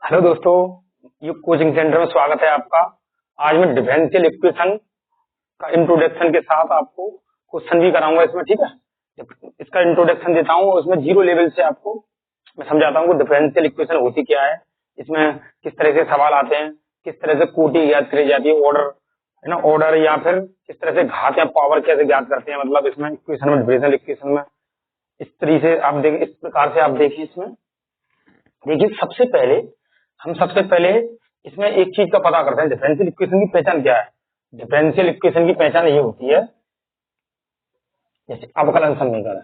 Hello दोस्तों, युग coaching centre में स्वागत है आपका। आज मैं डिफरेंशियल इक्वेशन का इंट्रोडक्शन के साथ आपको क्वेश्चन भी कराऊंगा इसमें, ठीक है। इसका इंट्रोडक्शन देता हूँ और उसमें जीरो लेवल से आपको मैं समझाता हूँ कि डिफरेंशियल इक्वेशन होती क्या है, इसमें किस तरह से सवाल आते हैं, किस तरह से कोटि ज्ञात करी जाती है, ऑर्डर है ना, ऑर्डर या फिर किस तरह से घात या पावर कैसे ज्ञात करते हैं, मतलब इसमें इक्वेशन में, डिफरेंशियल इक्वेशन में इस तरीके से आप देखें, इस प्रकार से आप देखिए। इसमें देखिए सबसे पहले इसमें एक चीज का पता करते हैं, डिफरेंशियल इक्वेशन की पहचान क्या है। डिफरेंशियल इक्वेशन की पहचान ये होती है, जैसे अवकलन समीकरण।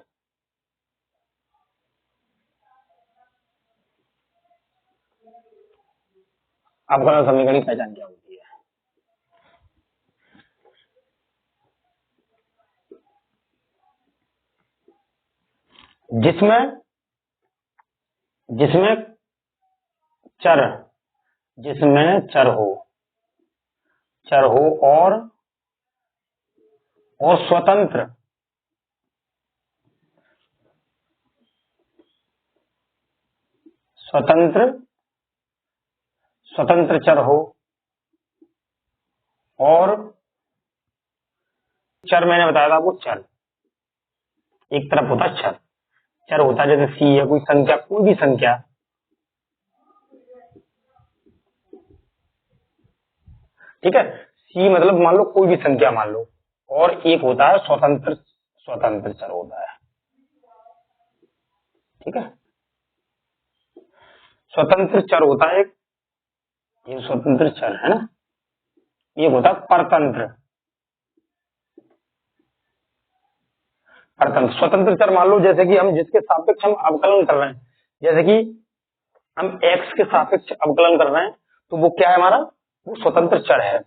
अवकलन समीकरण की पहचान क्या होती है? जिसमें जिसमें चर चर हो और स्वतंत्र चर हो, और चर मैंने बताया था आपको, चर एक तरफ होता है, चर होता है जैसे सी है, कोई संख्या, कोई भी संख्या, ठीक है। सी मतलब मान लो कोई भी संख्या मान लो, और एक होता है स्वतंत्र चर होता है, ठीक है। स्वतंत्र चर होता है एक, ये स्वतंत्र चर है ना, ये होता है परतंत्र। स्वतंत्र चर मान लो जैसे कि हम जिसके सापेक्ष हम अवकलन कर रहे हैं, जैसे कि हम x के सापेक्ष अवकलन कर रहे हैं, तो वो क्या है हमारा, वो स्वतंत्र चर है।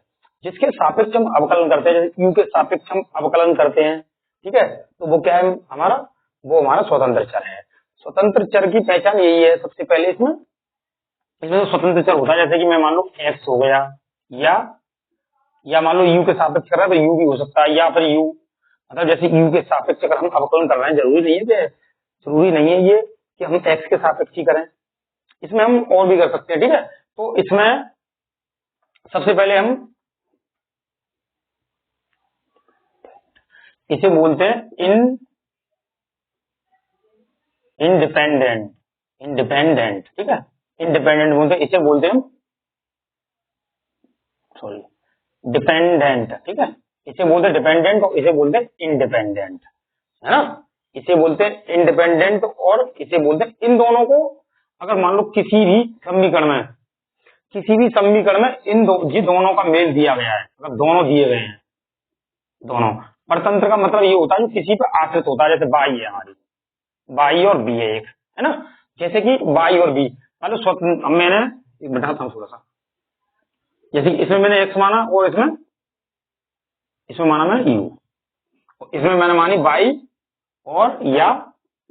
जिसके सापेक्ष हम अवकलन करते हैं, जैसे u के सापेक्ष हम अवकलन करते हैं, ठीक है, तो वो क्या है हमारा, वो हमारा स्वतंत्र चर है। स्वतंत्र चर की पहचान यही है सबसे पहले। इसमें तो स्वतंत्र चर होता है, जैसे कि मैं मान लो x हो गया, या मान लो u के सापेक्ष कर रहा है तो u भी हो सकता है, या फिर u मतलब जैसे u के सापेक्ष अगर हम अवकलन कर रहे हैं, जरूरी नहीं है ये कि हम x के सापेक्ष ही करें, इसमें हम और भी कर सकते हैं, ठीक है। तो इसमें सबसे पहले हम इसे बोलते हैं इंडिपेंडेंट, ठीक है। इंडिपेंडेंट बोलते हैं, इसे बोलते हैं डिपेंडेंट, ठीक है। इसे बोलते हैं डिपेंडेंट और इसे बोलते हैं इंडिपेंडेंट, है ना। इसे बोलते हैं इंडिपेंडेंट और इसे बोलते हैं, इन दोनों को अगर मान लो किसी भी समीकरण में ये दोनों का मेल दिया गया है, अगर दोनों दिए गए हैं, दोनों परतंत्र का मतलब ये होता है जो किसी पे आश्रित होता है, जैसे बाई है हमारी, बाई और बी है एक, है ना। जैसे कि बाई और बी मतलब स्वतंत्र, मैंने बताता हूँ थोड़ा सा, जैसे कि इसमें मैंने एक्स माना और इसमें माना मैंने यू, इसमें मैंने मानी बाई और या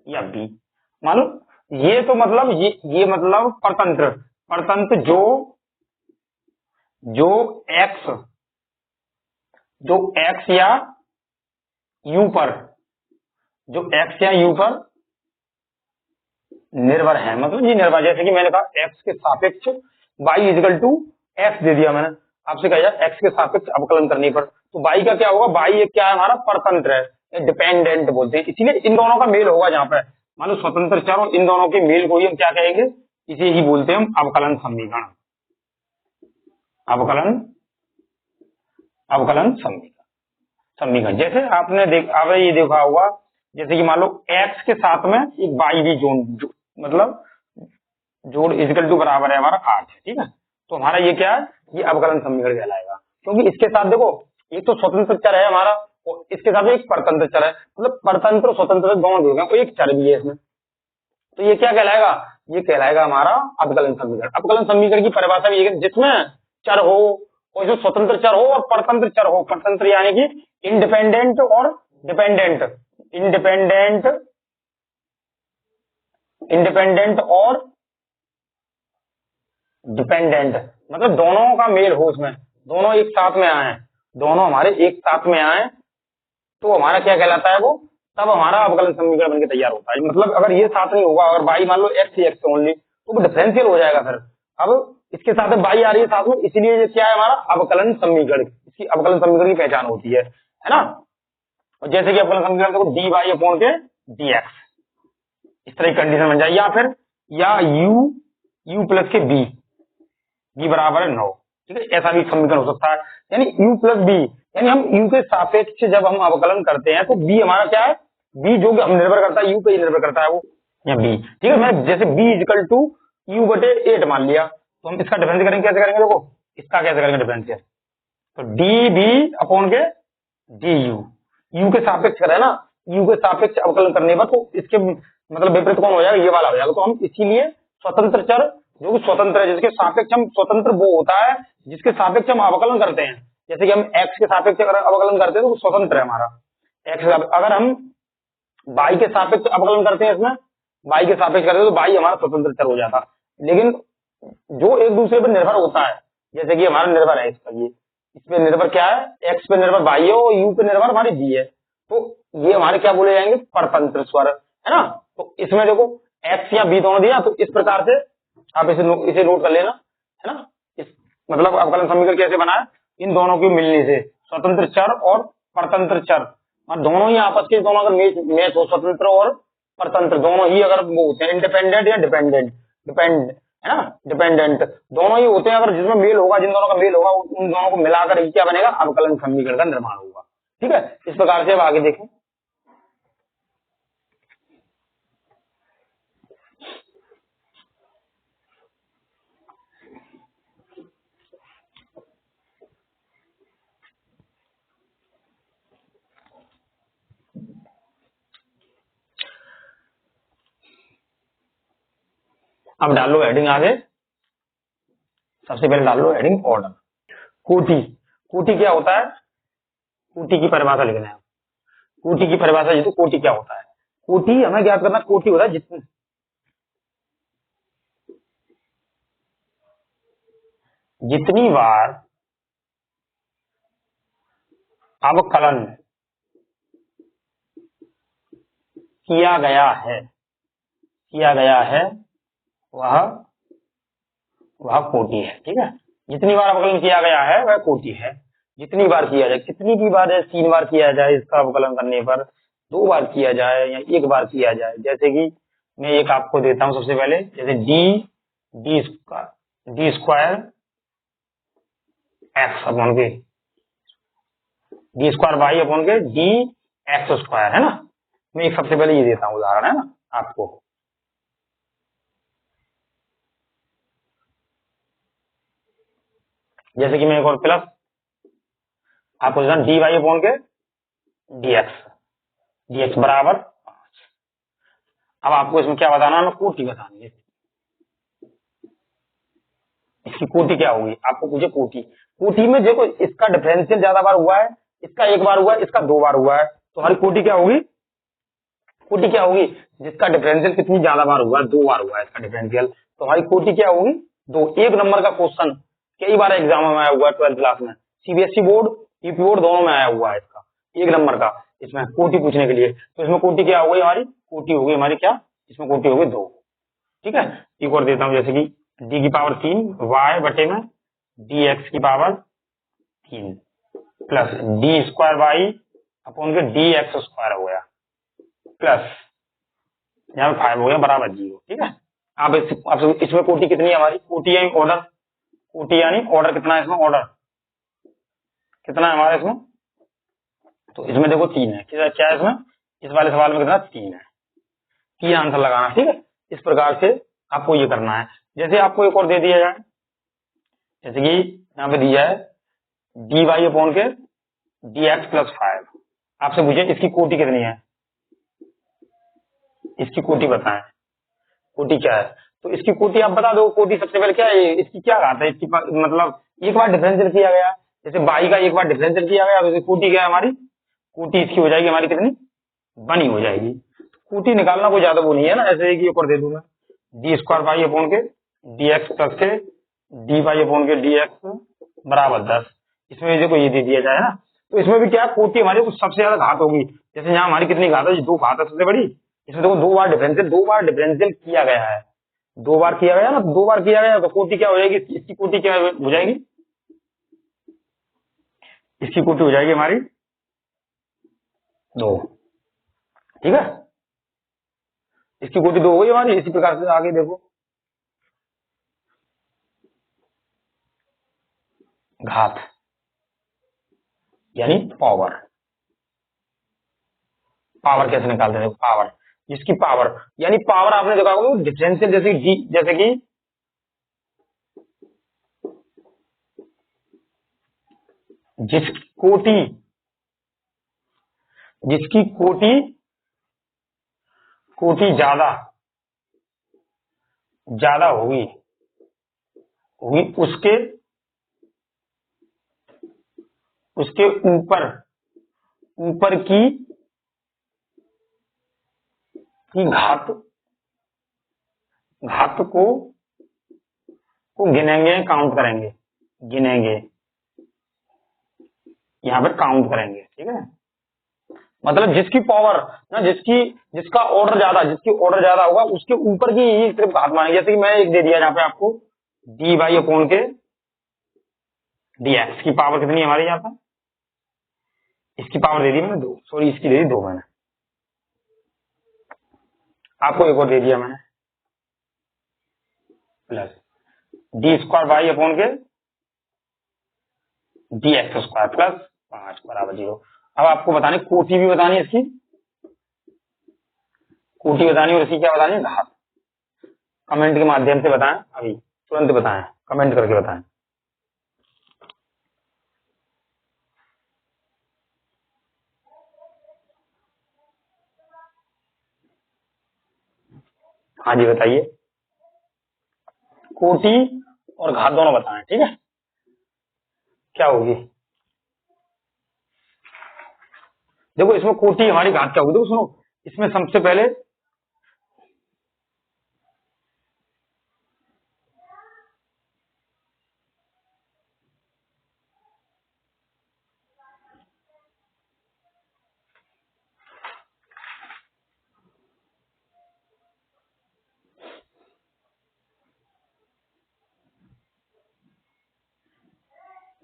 बी, मालूम। ये तो मतलब ये मतलब परतंत्र जो एक्स या यू पर निर्भर है, मतलब ये निर्भर, जैसे कि मैंने कहा एक्स के सापेक्ष y इजिकल टू एक्स दे दिया मैंने, आपसे कहा जाए एक्स के सापेक्ष अवकलन करने पर, तो y का क्या होगा, y एक क्या है हमारा, परतंत्र है, डिपेंडेंट बोलते हैं। इसीलिए इन दोनों का मेल होगा, जहां पर मान लो स्वतंत्र चर और इन दोनों के मेल को ही हम क्या कहेंगे, इसे ही बोलते हैं हम अवकलन समीकरण। जैसे आपने ये देखा होगा, जैसे कि मान लो x के साथ में एक y भी मतलब जोड़ इजिकल टू बराबर है हमारा 8 है, ठीक है। तो हमारा ये क्या है, ये अवकलन समीकरण कहलाएगा, क्योंकि इसके साथ देखो एक तो स्वतंत्र चर है हमारा और इसके साथ एक परतंत्र चर है, मतलब परतंत्र और स्वतंत्र दोनों जुड़ गए, एक चर भी है इसमें, तो ये क्या कहलाएगा, ये कहलाएगा हमारा अवकलन समीकरण। अवकलन समीकरण की परिभाषा भी है, जिसमें चर हो और इसमें स्वतंत्र चर हो और परतंत्र चर हो, परतंत्र यानी कि इंडिपेंडेंट और डिपेंडेंट, इंडिपेंडेंट और डिपेंडेंट, मतलब दोनों का मेल हो, उसमें दोनों एक साथ में आए, दोनों हमारे एक साथ में आए, तो हमारा क्या कहलाता है वो, तब हमारा अवकलन समीकरण बनके तैयार होता है। मतलब अगर ये साथ नहीं होगा, अगर बाई मान लो एक्स ओनली, तो वो डिफरेंशियल हो जाएगा, फिर अब इसके साथ बाई आ रही है साथ में, इसलिए ये क्या है हमारा अवकलन समीकरण, इसकी अवकलन समीकरण की पहचान होती है ना। और जैसे कि अवकलन समीकरण देखो डी वाई अपॉन के डी एक्स, इस तरह की कंडीशन बन जाए, या फिर या यू प्लस के बी बराबर है 9, ठीक है, ऐसा भी समीकरण हो सकता है। यानी u प्लस बी, यानी हम u के सापेक्ष जब हम अवकलन करते हैं तो b हमारा क्या है, b जो हम निर्भर करता है u पे ही निर्भर करता है वो, या b, ठीक है। मैं जैसे b इक्वल टू u बटे 8 मान लिया, तो हम इसका डिफरेंस करेंगे, कैसे करेंगे देखो, इसका कैसे करेंगे डिफरेंशियल, तो डी बी अपॉन के डी यू के सापेक्ष करें ना, u के सापेक्ष अवकलन करने पर तो इसके मतलब विपरीत कौन हो जाएगा, ये वाला हो जाएगा। तो हम इसीलिए स्वतंत्र चर जो कि स्वतंत्र है, जिसके सापेक्ष हम स्वतंत्र वो होता है जिसके सापेक्ष हम अवकलन करते हैं। जैसे कि हम x के सापेक्ष अगर अवकलन करते हैं तो स्वतंत्र है हमारा x, अगर हम y के सापेक्ष अवकलन करते हैं, इसमें y के सापेक्ष करते हैं तो y हमारा स्वतंत्र चर हो जाता। लेकिन जो एक दूसरे पर निर्भर होता है, जैसे कि हमारा निर्भर है इसका, ये इस पे निर्भर क्या है, x पे निर्भर y है और u पे निर्भर हमारी b है, तो ये हमारे क्या बोले जाएंगे, परतंत्र स्वर, है ना। तो इसमें देखो x या b दोनों दिया, तो इस प्रकार से आप इसे नोट कर लेना, है ना। इस मतलब अवकलन समीकरण कैसे बना है, इन दोनों की मिलने से, स्वतंत्र चर और परतंत्र चर, और दोनों ही आपस के दोनों अगर मैच हो, स्वतंत्र और परतंत्र दोनों ही अगर वो होते हैं इंडिपेंडेंट या है ना, डिपेंडेंट दोनों ही होते हैं, अगर जिसमें मेल होगा, जिन दोनों का मेल होगा उन दोनों को मिलाकर ही क्या बनेगा, अवकलन समीकरण का निर्माण होगा, ठीक है। इस प्रकार से अब आगे देखें, अब डाल लो हेडिंग आगे, सबसे पहले डाल लो हेडिंग ऑर्डर। कोटि क्या होता है, कोटि की परिभाषा लिखना है, कोटि की परिभाषा, ये तो कोटि क्या होता है, कोटि हमें ज्ञात करना, कोटि होता है जितनी बार अवकलन किया गया है वह कोटि है, ठीक है। जितनी बार अवकलन किया गया है वह कोटि है। जितनी बार किया जाए, कितनी भी बार है, 3 बार किया जाए इसका अवकलन करने पर, 2 बार किया जाए या 1 बार किया जाए। जैसे कि मैं एक आपको देता हूं सबसे पहले, जैसे डी स्क्वायर एक्स अपॉन के डी स्क्वायर वाई अपॉन के डी एक्स स्क्वायर, है ना। मैं एक सबसे पहले ये देता हूं उदाहरण, है ना आपको, जैसे कि मैं एक और प्लस आपको देता हूं डी वाई अपॉन के डी एक्स बराबर 5। अब आपको इसमें क्या बताना है, कोटि बतानी है, इसकी कोटि क्या होगी, आपको पूछे कोटि में देखो इसका डिफरेंशियल ज्यादा बार हुआ है, इसका 1 बार हुआ है, इसका 2 बार हुआ है, तो हमारी कोटि क्या होगी, जिसका डिफरेंशियल कितनी ज्यादा बार हुआ है, 2 बार हुआ है इसका डिफरेंशियल, तो हमारी कोटि क्या होगी 2। 1 नंबर का क्वेश्चन कई बार एग्जाम में आया हुआ है, 12th क्लास में, सीबीएसई बोर्ड, यूपी बोर्ड दोनों में आया हुआ है इसका 1 नंबर का, इसमें कोटि पूछने के लिए। तो इसमें कोटि क्या हो गई हमारी, कोटि होगी हमारी क्या, इसमें कोटि होगी 2, ठीक है। एक और देता हूं, जैसे कि डी की पावर 3 वाई बटे में डी एक्स की power 3 plus D square Y upon के डी एक्स स्क्वायर हो गया, प्लस यहाँ पे 5 हो गया बराबर 0, ठीक है। अब इसमें कोटि कितनी है हमारी, कोटि यानी ऑर्डर, कोटि यानी ऑर्डर कितना है इसमें, ऑर्डर कितना है हमारा इसमें, तो इसमें देखो 3 है, क्या है इसमें, इस वाले सवाल में कितना 3 है, 3 आंसर लगाना, ठीक है। इस प्रकार से आपको ये करना है। जैसे आपको एक और दे दिया जाए, जैसे कि यहाँ पे दिया है डी वाई अपॉन के डी एक्स प्लस 5, आपसे पूछे इसकी कोटि कितनी है, इसकी कोटि बताएं, कोटि क्या है, तो इसकी कोटि आप बता दो। कोटि सबसे पहले क्या है, इसकी क्या घात है, इसकी मतलब एक बार डिफरेंशियल किया गया, जैसे बाई का एक बार डिफरेंशियल किया गया, तो कोटि क्या है हमारी, कोटि इसकी हो जाएगी हमारी कितनी, 1 ही हो जाएगी। कोटि निकालना कोई ज्यादा वो नहीं है ना, ऐसे एक और दे दूंगा, डी स्क्वायर वाई अपॉन के डी एक्स प्लस के डी वाई अपॉन के डी एक्स बराबर 10, इसमें देखो ये दे दिया जाए ना, तो इसमें भी क्या कोटि हमारी कुछ सबसे ज्यादा घात होगी। जैसे यहाँ हमारी कितनी घात है, 2 घात है सबसे बड़ी, इसमें देखो 2 बार डिफरेंशियल किया गया है, दो बार किया गया ना, दो बार किया गया तो कोटि क्या हो जाएगी, इसकी कोटि क्या हो जाएगी, इसकी कोटि हो जाएगी हमारी 2। ठीक है, इसकी कोटि 2 हो गई हमारी। इसी प्रकार से आगे देखो, घात यानी पावर। पावर कैसे निकालते हैं, पावर, इसकी पावर यानी पावर आपने देखा होगा डिफरेंशियल, जैसे कि जिसकी कोटि ज्यादा होगी उसके ऊपर की घात को गिनेंगे, काउंट करेंगे, यहाँ पे काउंट करेंगे। ठीक है, मतलब जिसकी पावर ना, जिसका ऑर्डर ज्यादा होगा उसके ऊपर की ही सिर्फ घात मानेंगे। जैसे कि मैं एक दे दिया यहाँ पे आपको डी वाई अपॉन के डी एक्स की पावर कितनी है हमारी, यहाँ पे इसकी पावर दे दी मैंने 2, सॉरी इसकी दे दी 2 मैंने, आपको एक और दे दिया मैंने, plus D square Y upon के डी एक्स स्क्वायर प्लस 5 बराबर 0। अब आपको बताने कोटि भी बतानी है, इसकी कोटि बतानी और इसकी क्या बतानी है, घात। कमेंट के माध्यम से बताएं, अभी तुरंत बताएं, कमेंट करके बताएं। हाँ जी बताइए, कोटि और घात दोनों बताएं। ठीक है, क्या होगी, देखो इसमें कोटि हमारी घात क्या होगी, देखो सुनो, इसमें सबसे पहले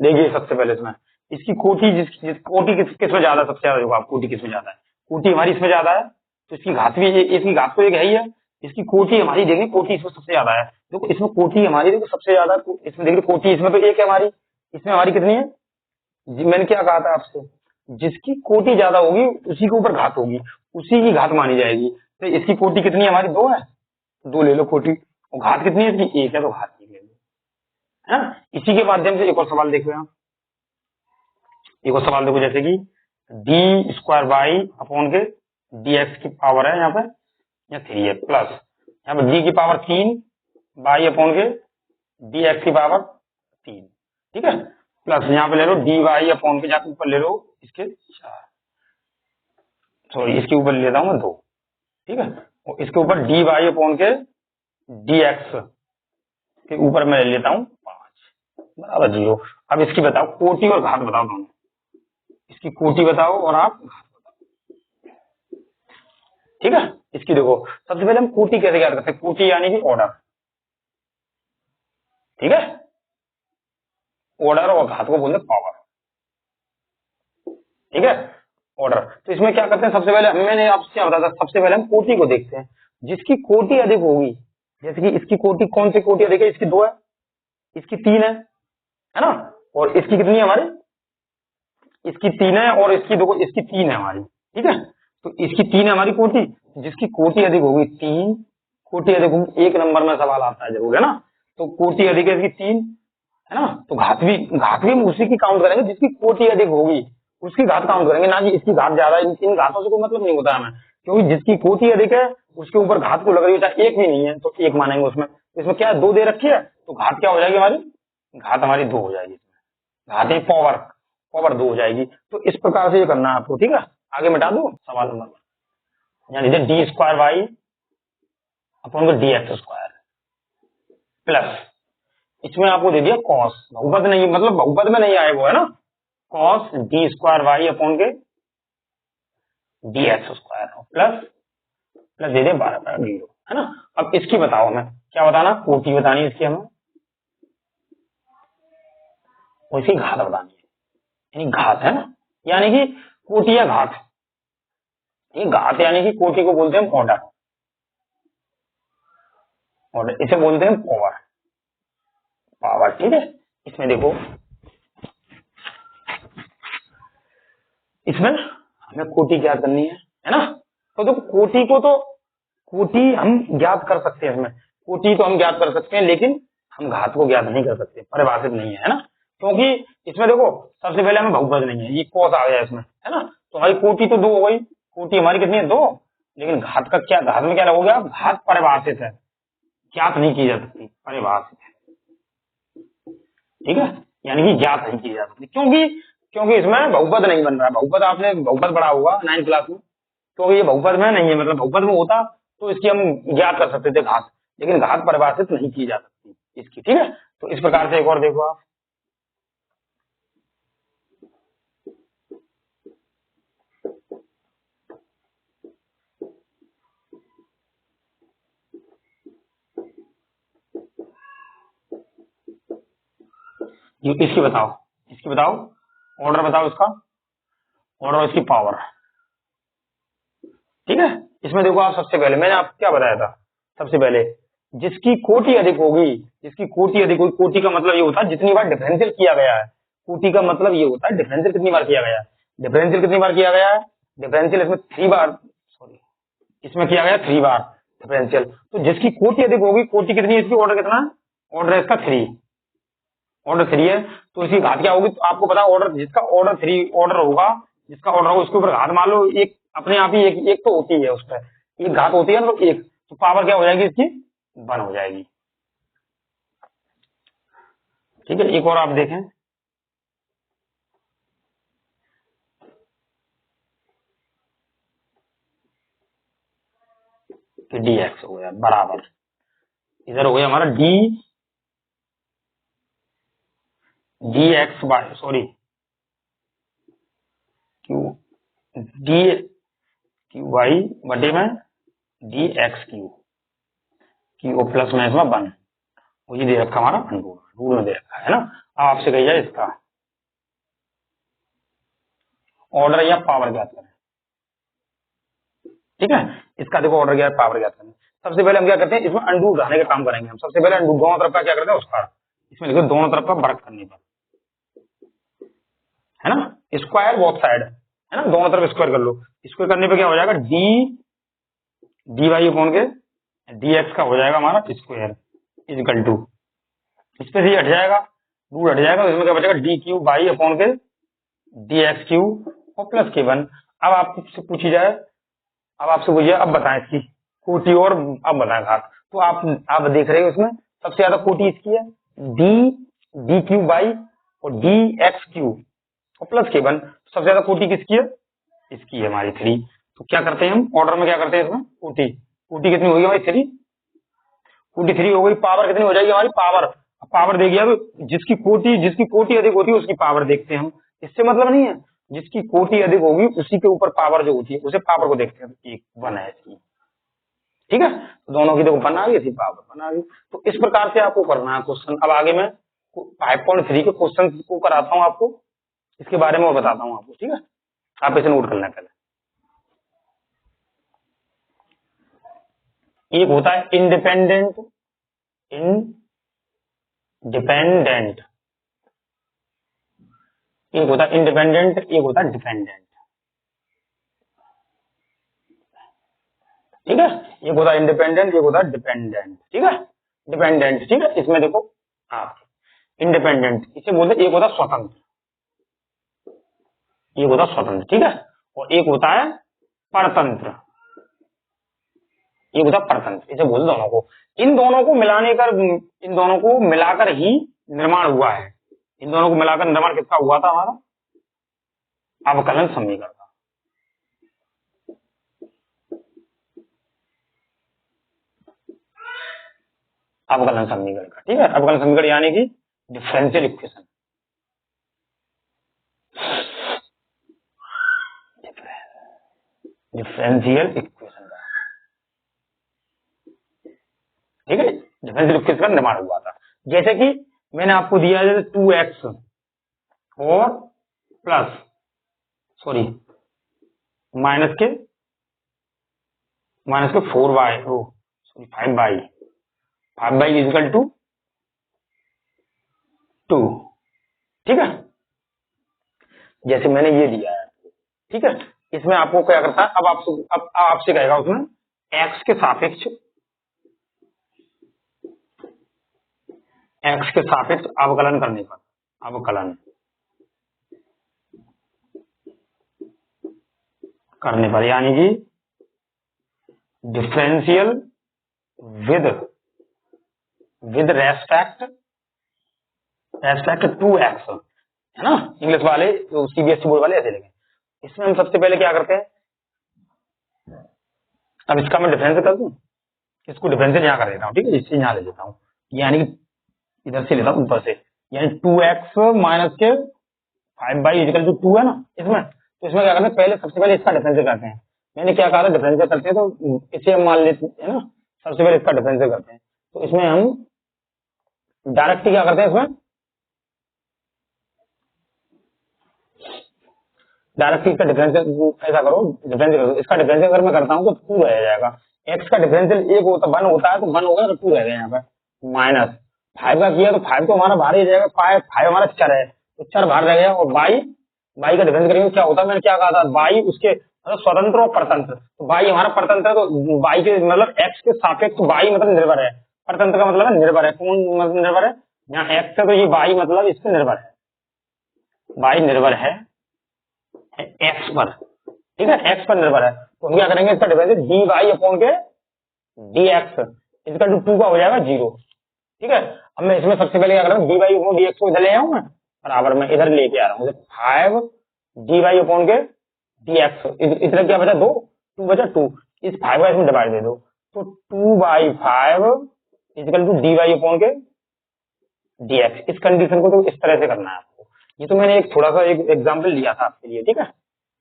देखिए, सबसे पहले इसमें इसकी कोटि कोटि किसमें ज्यादा, सबसे ज्यादा होगा, कोटि किसमें ज्यादा है, कोटि हमारी इसमें ज्यादा है, तो इसकी घात भी, इसकी घात तो एक है ही है, इसकी कोटि हमारी देखिए, कोटि इसमें सबसे ज्यादा है। देखो इसमें कोटि हमारी देखो सबसे ज्यादा, इसमें देखिए कोटि इसमें तो एक है हमारी, इसमें हमारी कितनी है जी, मैंने क्या कहा था आपसे, जिसकी कोटि ज्यादा होगी उसी के ऊपर घात होगी, उसी की घात मानी जाएगी। तो इसकी कोटि कितनी है हमारी, 2 है, 2 ले लो कोटि, और घात कितनी है इसकी, 1 है, तो घात 1 ले लो, है ना। इसी के माध्यम से एक और सवाल देखो, यहाँ एक और सवाल देखो, जैसे कि डी स्क्वायर वाई अपॉन के डी एक्स की पावर है यहाँ पे, या 3 है, प्लस यहाँ पे डी की पावर 3 वाई अपॉन के डी एक्स की पावर 3। ठीक है, प्लस यहाँ पे ले लो डी वाई अपॉन के, जाके ऊपर ले लो इसके 4, सॉरी इसके ऊपर ले लेता हूँ मैं 2। ठीक है, और इसके ऊपर डी वाई अपॉन के डी एक्स के ऊपर मैं ले लेता हूँ 5 बराबर 0। अब इसकी बताओ कोटि और घात बताओ दोनों, इसकी कोटि बताओ और आप घात बताओ। ठीक है, इसकी देखो सबसे पहले हम कोटि कैसे ज्ञात करते हैं, कोटि यानी कि ऑर्डर। ठीक है, ऑर्डर और घात को बोलते हैं पावर। ठीक है, ऑर्डर। तो इसमें क्या करते हैं, सबसे पहले मैंने आपसे क्या बताया था, सबसे पहले हम कोटि को देखते हैं, जिसकी कोटि अधिक होगी, जैसे कि इसकी कोटि, कौन सी कोटि अधिक है, इसकी 2 है, इसकी 3 है ना, और इसकी कितनी है हमारी, इसकी 3 है, और इसकी देखो इसकी 3 है हमारी। ठीक है, तो इसकी 3 है हमारी कोटि, जिसकी कोटि अधिक होगी 3, कोटि अधिक होगी, 1 नंबर में सवाल आता है जरूर, है ना। तो कोटि अधिक है इसकी 3, है ना, तो घात भी हम उसी की काउंट करेंगे जिसकी कोटि अधिक होगी, उसकी घात काउंट करेंगे, ना कि इसकी घात ज्यादा है। इन घातों से कोई मतलब नहीं होता हमें, क्योंकि जिसकी कोटि अधिक है उसके ऊपर घात को लग रही है, चाहे 1 भी नहीं है तो 1 मानेंगे उसमें। इसमें क्या 2 दे रखी है, तो घात क्या हो जाएगी हमारी, घात हमारी 2 हो जाएगी, घात पावर 2 हो जाएगी। तो इस प्रकार से ये करना है आपको। ठीक है, आगे मिटा दो सवाल नंबर, यानी D square Y upon D x square plus, इसमें आपको दे दिया कॉस, बहुपद नहीं, मतलब बहुपद में नहीं आए वो, है ना, cos d square Y upon के डी एक्स स्क्वायर प्लस दे दिया 12/0, है ना। अब इसकी बताओ हमें क्या बताना, कोटि बतानी है इसकी हमें, और इसकी घात बतानी है, यानी घात है ना, यानी कि कोटि या घात। ये घात यानी कि कोटि को बोलते हैं ऑर्डर, ऑर्डर इसे बोलते हैं पावर, पावर ठीक है। इसमें देखो, इसमें हमें कोटि ज्ञात करनी है ना। तो देखो कोटि को तो, कोटि हम ज्ञात कर सकते हैं, इसमें कोटि तो हम ज्ञात कर सकते हैं, लेकिन हम घात को ज्ञात नहीं कर सकते, परिभाषित नहीं है ना। क्योंकि इसमें देखो सबसे पहले हमें बहुपद नहीं है, ये कॉस आ गया इसमें, है ना। तो हमारी कोटि तो 2 हो गई, कोटि हमारी कितनी है 2, लेकिन घात का क्या, घात में क्या लगोगे आप, घात परिभाषित है, ज्ञात नहीं की जा सकती, परिभाषित है, ठीक है, यानी कि ज्ञात नहीं की जा सकती। क्योंकि क्योंकि इसमें बहुपद नहीं बन रहा है, बहुपद आपने बहुपद पढ़ा होगा 9th क्लास में, तो ये बहुपद में नहीं है, मतलब बहुपद में होता तो इसकी हम ज्ञात कर सकते थे घात, लेकिन घात परिभाषित नहीं की जा सकती इसकी, ठीक है। तो इस प्रकार से एक और देखो आप, ये इसकी बताओ, इसकी बताओ, ऑर्डर बताओ इसका, ऑर्डर इसकी पावर, ठीक है। इसमें देखो आप, सबसे पहले मैंने आपको क्या बताया था, सबसे पहले जिसकी कोटि अधिक होगी, जिसकी कोटि अधिक होगी, कोटि का मतलब ये होता है जितनी बार डिफरेंशियल किया गया है, कोटि का मतलब ये होता है डिफरेंशियल कितनी बार किया गया है, डिफरेंशियल कितनी बार किया गया है, डिफरेंशियल इसमें 3 बार, सॉरी इसमें किया गया 3 बार डिफरेंशियल। तो जिसकी कोटि अधिक होगी, कोटि कितनी है इसकी, ऑर्डर कितना, ऑर्डर है इसका 3, ऑर्डर 3 है, तो इसकी घात क्या होगी, तो आपको पता ऑर्डर, जिसका ऑर्डर 3 ऑर्डर होगा, जिसका ऑर्डर होगा उसके ऊपर घात मान लो एक, अपने आप ही एक तो होती है, उस पर एक घात होती है ना, तो एक, तो पावर क्या हो जाएगी इसकी, 1 हो जाएगी, ठीक है। एक और आप देखें, कि डी एक्स हो गया बराबर, इधर हो गया हमारा d x by, sorry q, d q y बटे में D x q, q plus में इसमें 1, ये दे रखा हमारा रूल, रूल में दे रखा है ना। अब आपसे कही जाए इसका ऑर्डर या पावर ज्ञात करें, ठीक है। इसका देखो ऑर्डर क्या है, पावर ज्ञात करें। सबसे पहले हम क्या करते हैं, इसमें अंडू उठाने का काम करेंगे हम। सबसे पहले अंडू दोनों तरफ का क्या करते हैं, उसका इसमें लिखो दोनों तरफ का वर्ग करने पर, है ना, स्क्वायर बोथ साइड, है ना, दोनों तरफ स्क्वायर कर लो, स्क्वायर करने पर क्या हो जाएगा, डी वाई अपॉन के डी एक्स का हो जाएगा हमारा स्क्वायर इजिकल टू, इस पे से हट जाएगा, रूट हट जाएगा, तो इसमें क्या बचेगा, डी क्यू बाई अपॉन के डी एक्स क्यू और प्लस के 1। अब आपसे पूछी जाए, अब आपसे पूछिए, अब बताएं इसकी कोटि, और अब बताएं घात। तो आप देख रहे हो इसमें सबसे ज्यादा कोटि इसकी है, डी डी क्यू बाई और डी एक्स क्यू और प्लस के 1, सबसे ज्यादा कोटि किसकी है, इसकी है हमारी 3। तो क्या करते हैं हम ऑर्डर में, क्या करते हैं इसमें, कोटि, कोटि कितनी होगी हमारी 3, कोटि 3 हो गई, पावर कितनी हो जाएगी हमारी, पावर, पावर दे दिया, तो जिसकी कोटि अधिक होती है उसकी पावर देखते हैं हम, इससे मतलब नहीं है, जिसकी कोटि अधिक होगी उसी के ऊपर पावर जो होती है, उसे पावर को देखते हैं, एक 1 है इसकी, ठीक है। तो दोनों की देखो 1 आ गई, इसी पावर 1 आ गई। तो इस प्रकार से आपको करना है क्वेश्चन। अब आगे मैं 5.3 के क्वेश्चन को कराता हूँ आपको, इसके बारे में मैं बताता हूँ आपको, ठीक है। आप इसे नोट कर लें पहले। एक होता है इंडिपेंडेंट, इंडिपेंडेंट, एक होता है इंडिपेंडेंट, एक होता है डिपेंडेंट, ठीक है। एक होता है इंडिपेंडेंट, एक होता है डिपेंडेंट, ठीक है, डिपेंडेंट, ठीक है। इसमें देखो आप, इंडिपेंडेंट इसे बोलते, एक होता है स्वतंत्र, एक होता है स्वतंत्र, ठीक है, और एक होता है परतंत्र, एक होता है परतंत्र, इसे बोलते दोनों को। इन दोनों को मिलाने कर, इन दोनों को मिलाकर ही निर्माण हुआ है, इन दोनों को मिलाकर निर्माण किसका हुआ था, हमारा अवकलन समीकरण का, अवकलन समीकरण का, ठीक है। अवकलन समीकरण यानी कि डिफरेंशियल इक्वेशन, डिफरेंशियल इक्वेशन का, डिफरेंशियल इक्वेशन का निर्माण हुआ था। जैसे कि मैंने आपको दिया है 2x और प्लस सॉरी माइनस के 4y sorry 5y is equal to 2, ठीक है। जैसे मैंने ये दिया है, ठीक है। इसमें आपको क्या करता है, अब आपसे कहेगा उसमें x के सापेक्ष अवकलन करने पर, अवकलन करने पर, यानी कि differential with respect to x, है ना। इंग्लिश वाले जो सीबीएसई बोर्ड वाले ऐसे लिखें। इसमें हम सबसे पहले क्या करते हैं, अब इसका मैं डिफरेंशियल कर दूं, इसको डिफरेंशियल यहाँ कर देता हूँ, ठीक है। इससे यहाँ ले लेता हूँ, यानी इधर से लेता हूँ ऊपर से, यानी 2x माइनस के 5y इजिकल टू 2 है ना इसमें। तो इसमें क्या करते हैं, पहले सबसे पहले इसका डिफरेंशियल करते हैं। मैंने क्या कहा था, डिफरेंशियल करते हैं तो इसे हम मान लेते हैं ना, सबसे पहले इसका डिफरेंशियल करते हैं। तो इसमें हम डायरेक्ट क्या करते हैं, इसमें डायरेक्ट इसका डिफरेंशियल ऐसा करो, डिफरेंशियल करो, इसका डिफरेंशियल अगर मैं करता हूँ तो 2 रह जाएगा। x का डिफरेंशियल 1 होता 1 होता है तो 1 होगा तो 2 रह गया यहाँ पे, माइनस 5 का किया तो 5 तो हमारा बाहर ही रहेगा, 5 हमारा चर है तो चर बाहर रह गया। और y का डिफरेंस करेंगे क्या होता है, मैंने क्या कहा था, y उसके मतलब स्वतंत्र और परतंत्र, तो y हमारा परतंत्र है तो y के मतलब x के सापेक्ष y मतलब निर्भर है, परतंत्र का मतलब है निर्भर है, कौन मतलब निर्भर है, यहाँ x है तो ये y मतलब इस पे निर्भर है, y निर्भर है x पर, ठीक है, x पर निर्भर है। तो हम क्या करेंगे, इसका डिफरेंस dy अपॉन के dx इसका 2 का हो जाएगा 0, ठीक है। अब मैं इसमें सबसे पहले क्या करूँ, dy अपॉन dx को इधर ले आऊँ मैं, बराबर मैं इधर लेके आ रहा हूँ 5 dy अपॉन के dx, इधर क्या बचा 2 बचा 2, इस 5 का इसमें डिवाइड दे दो, तो 2/5 इजिकल टू dy अपॉन के dx। इस कंडीशन को तो इस तरह से करना है आपको, ये तो मैंने एक थोड़ा सा एक एग्जाम्पल लिया था आपके लिए, ठीक है।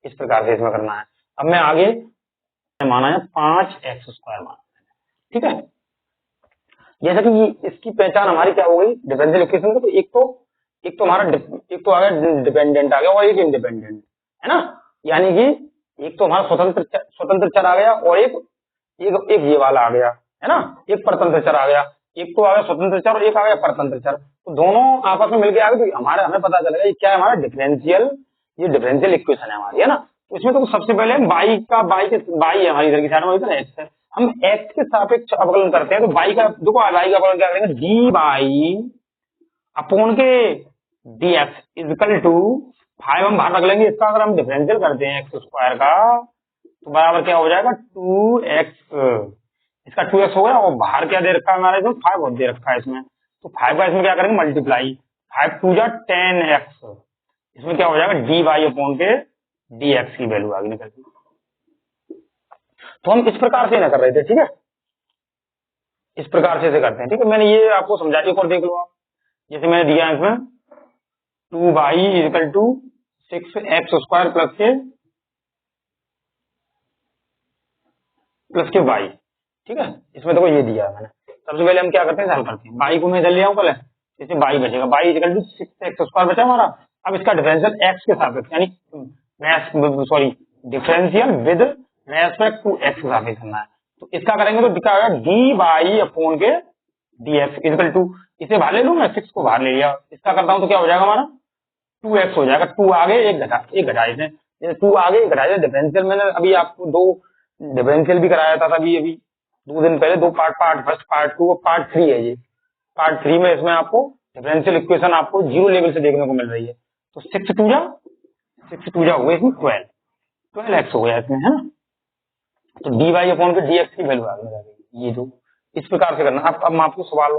इस प्रकार से इसमें करना है। अब मैं आगे माना है 5x² माना, ठीक है। जैसा कि इसकी पहचान हमारी क्या हो गई डिफरेंशियल इक्वेशन का, तो एक तो आ गया डिपेंडेंट आ गया और एक इंडिपेंडेंट, है ना। यानी कि एक तो हमारा स्वतंत्र चर आ गया और एक ये वाला आ गया, है ना, एक परतंत्र चर आ गया, एक तो आ गया स्वतंत्र चर और एक आ गया परतंत्र चर, तो दोनों आपस में मिलकर आ गए तो हमें पता चलेगा ये क्या है, हमारा डिफरेंशियल इक्वेशन है हमारी, है ना। तो इसमें तो सबसे पहले y है हमारी इधर की साइड में, इधर x है, हम x के सापेक्ष अवकलन करते हैं तो y का अवकलन क्या करेंगे, dy अपॉन के dx इजिकल टू 5 हम बाहर रख लेंगे, इसका अगर हम डिफरेंशियल करते हैं x² का तो बराबर क्या हो जाएगा 2x, इसका 2x हो गया और बाहर क्या दे रखा है हमारे इसमें 5 दे रखा है इसमें, तो 5 का इसमें क्या करेंगे मल्टीप्लाई, 5 2 जा 10x, इसमें क्या हो जाएगा dy अपॉन के dx की वैल्यू आगे निकल गई। तो हम इस प्रकार से ना कर रहे थे, ठीक है, इस प्रकार से करते हैं, ठीक है। मैंने ये आपको समझा, एक और देख लो आप, जैसे मैंने दिया है इसमें 2y is equal to 6x² plus के y, ठीक है। इसमें देखो ये दिया है मैंने, सबसे पहले हम क्या करते हैं, हल करते हैं, y को मैं इधर ले आऊं पहले, इसमें y बचेगा, y इजिकल टू 6x² बचा हमारा। अब इसका डिफरेंशियल x के सापेक्ष यानी differential with respect to x के सापेक्ष करना है, तो इसका करेंगे तो क्या होगा dy अपॉन के dx इजिकल टू, इसे बाहर ले लूं मैं, 6 को बाहर ले लिया, इसका करता हूं तो क्या हो जाएगा हमारा 2x हो जाएगा, 2 आगे एक घटा इसमें, 2 आगे एक घटा, डिफरेंशियल मैंने अभी आपको 2 डिफरेंशियल भी कराया था अभी 2 दिन पहले, 2 पार्ट, फर्स्ट पार्ट 2 और पार्ट 3 है ये, पार्ट 3 में इसमें आपको डिफरेंशियल इक्वेशन आपको 0 लेवल से देखने को मिल रही है। तो 6 2 जा हो गया इसमें 12x हो गया इसमें, है ना। तो dy अपॉन के dx की वैल्यू आ गई, ये जो इस प्रकार से करना। अब मैं आपको सवाल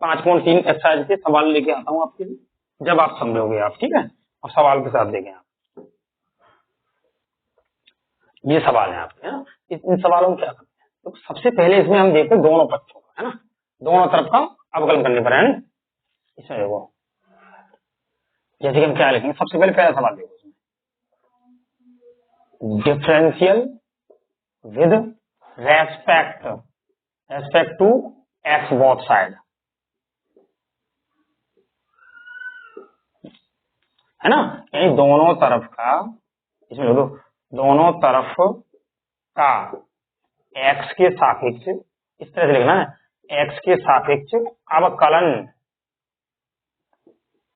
5.3 एक्सरसाइज के सवाल लेके आता हूँ आपके लिए, जब आप समझोगे आप, ठीक है, और सवाल के साथ देखें आप, ये सवाल है आपके, है ना। इन सवालों में क्या करते हैं, तो सबसे पहले इसमें हम देखते हैं दोनों पक्षों का, है ना, दोनों तरफ का अवकलन करने पर, है ना। इसमें देखो जैसे कि हम क्या लिखेंगे, सबसे पहले पहला सवाल देखो, differential with respect to x both side, है ना, यानी दोनों तरफ का, इसमें लिख दो, दोनों तरफ का एक्स के सापेक्ष, इस तरह से लिखना है, एक्स के सापेक्ष अवकलन,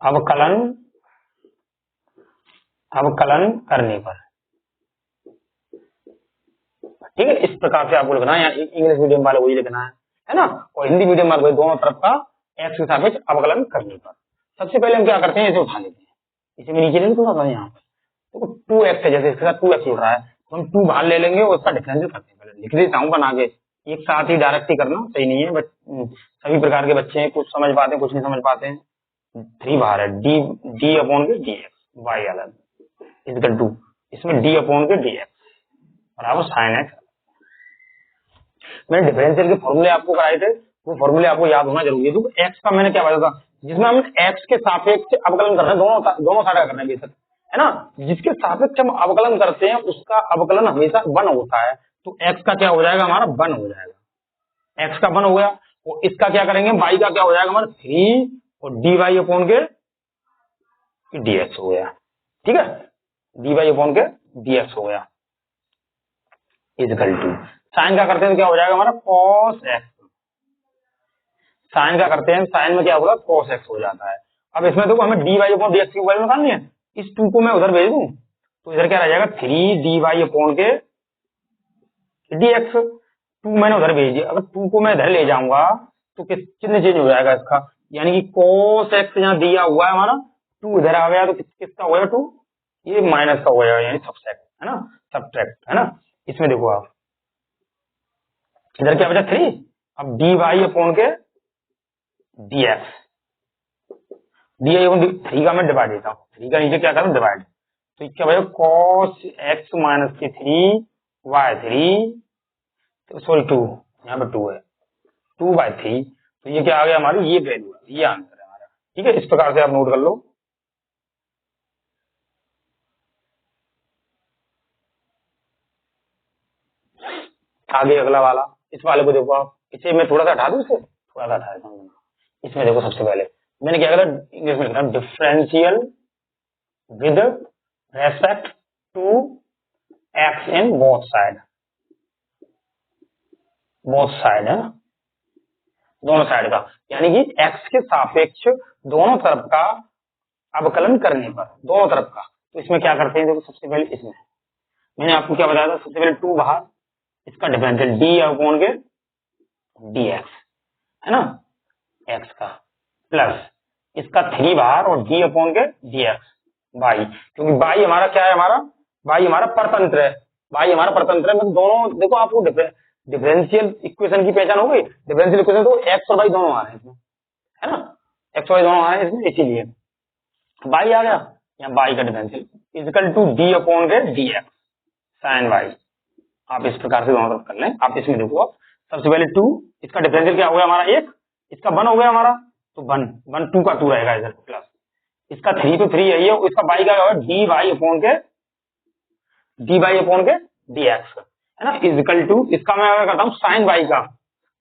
अवकलन, अवकलन करने पर, ठीक है। इस प्रकार से आपको लिखना है, इंग्लिश मीडियम वाले वही लिखना है ना, और हिंदी मीडियम वाले दोनों तरफ का एक्स के सापेक्ष अवकलन करने पर। सबसे पहले हम क्या करते हैं, इसे उठा लेते हैं, इसे मैं नीचे नहीं थोड़ा यहाँ पे, देखो 2x है, जैसे इसके साथ 2x जुड़ रहा है तो हम 2 बाहर ले लेंगे और उसका डिफरेंशियल करते हैं। पहले लिख देता हूँ बना के, एक साथ ही डायरेक्ट ही करना सही नहीं है, बट सभी प्रकार के बच्चे हैं, कुछ समझ पाते हैं कुछ नहीं समझ पाते हैं। 3 बाहर है, डी अपॉन के डी एक्स वाई अलग इक्वल टू, इसमें डी अपॉन के डी एक्स बराबर साइन एक्स। मैंने डिफरेंशियल के फॉर्मूले आपको कराए थे, वो फॉर्मूले आपको याद होना जरूरी है। तो एक्स का मैंने क्या बताया था, जिसमें हम एक्स के सापेक्ष अवकलन कर रहे हैं, दोनों साइड का करना है बेशक, है ना, जिसके सापेक्ष हम अवकलन करते हैं उसका अवकलन हमेशा 1 होता है। तो एक्स का क्या हो जाएगा हमारा 1 हो जाएगा, एक्स का 1 हो गया। और इसका क्या करेंगे, वाई का क्या हो जाएगा हमारा 3 और डी वाई अपॉन के डी एक्स हो गया, ठीक है, डी वाई अपॉन के डी एक्स हो गया इक्वल टू, साइन का करते हैं तो क्या हो जाएगा हमारा कॉस एक्स, साइन का करते हैं साइन में क्या होगा कॉस एक्स हो जाता है। अब इसमें देखो हमें d y upon D x की वैल्यू निकालनी है, इस 2 को मैं उधर भेज दूं तो इधर क्या रह जाएगा 3 डी वाई अपॉन के डी एक्स, 2 मैंने उधर भेज दिया, अगर 2 को मैं इधर ले जाऊंगा तो कितने चेंज हो जाएगा इसका, यानी कि cos x यहाँ दिया हुआ है हमारा 2 इधर आ गया तो किसका हो गया 2, ये माइनस का हो गया, यानी सबट्रैक्ट, है ना, सबट्रैक्ट, है ना। इसमें देखो आप इधर क्या बचा 3, अब डी वाई अपॉन के D x, D I upon 3 का मैं डिवाइड देता हूँ, 3 का नीचे क्या करूँ डिवाइड, तो क्या बचा cos x माइनस के 3 वाई 3 सॉरी 2, यहाँ पे 2 है 2/3, तो ये क्या आ गया हमारी ये वैल्यू है, ये आंसर है हमारा, ठीक है। इस प्रकार से आप नोट कर लो। आगे अगला वाला, इस वाले को देखो आप, इसे मैं थोड़ा सा हटा दूं, इसे थोड़ा सा हटा देता हूं। इसमें देखो सबसे पहले मैंने क्या करा, इंग्लिश में लिखा differential with respect to x in both side, both side है ना, दोनों साइड का, यानी कि एक्स के सापेक्ष दोनों तरफ का अवकलन करने पर, दोनों तरफ का। तो इसमें क्या करते हैं, देखो सबसे पहले इसमें मैंने आपको क्या बताया था, सबसे पहले 2 बाहर, इसका डिफरेंशियल डी अपॉन के डी एक्स, है ना, एक्स का प्लस इसका 3 बाहर और डी अपॉन के डी एक्स बाई, क्योंकि बाई हमारा क्या है, हमारा बाई हमारा परतंत्र है, बाई हमारा परतंत्र है, मतलब दोनों देखो आपको डिफरेंशियल इक्वेशन की पहचान हो गई, डिफरेंशियल इक्वेशन तो एक्स और बाई दोनों आ रहे हैं इसमें, है ना, एक्स वाई दोनों आ रहे हैं इसमें, इसीलिए बाई आ गया, यहाँ बाई का differential equal to d upon के डी एक्स साइन बाई। आप इस प्रकार से दोनों तरफ कर लें। आप इसमें देखो, आप सबसे पहले 2, इसका डिफरेंशियल क्या हो गया हमारा 1, इसका 1 हो गया हमारा, तो 1 2 का 2 रहेगा इधर, प्लस इसका 3 तो 3 यही है, इसका बाई का होगा डी वाई अपॉन के डी एक्स, है ना, इक्वल टू, इसका मैं अगर करता हूँ साइन बाई का,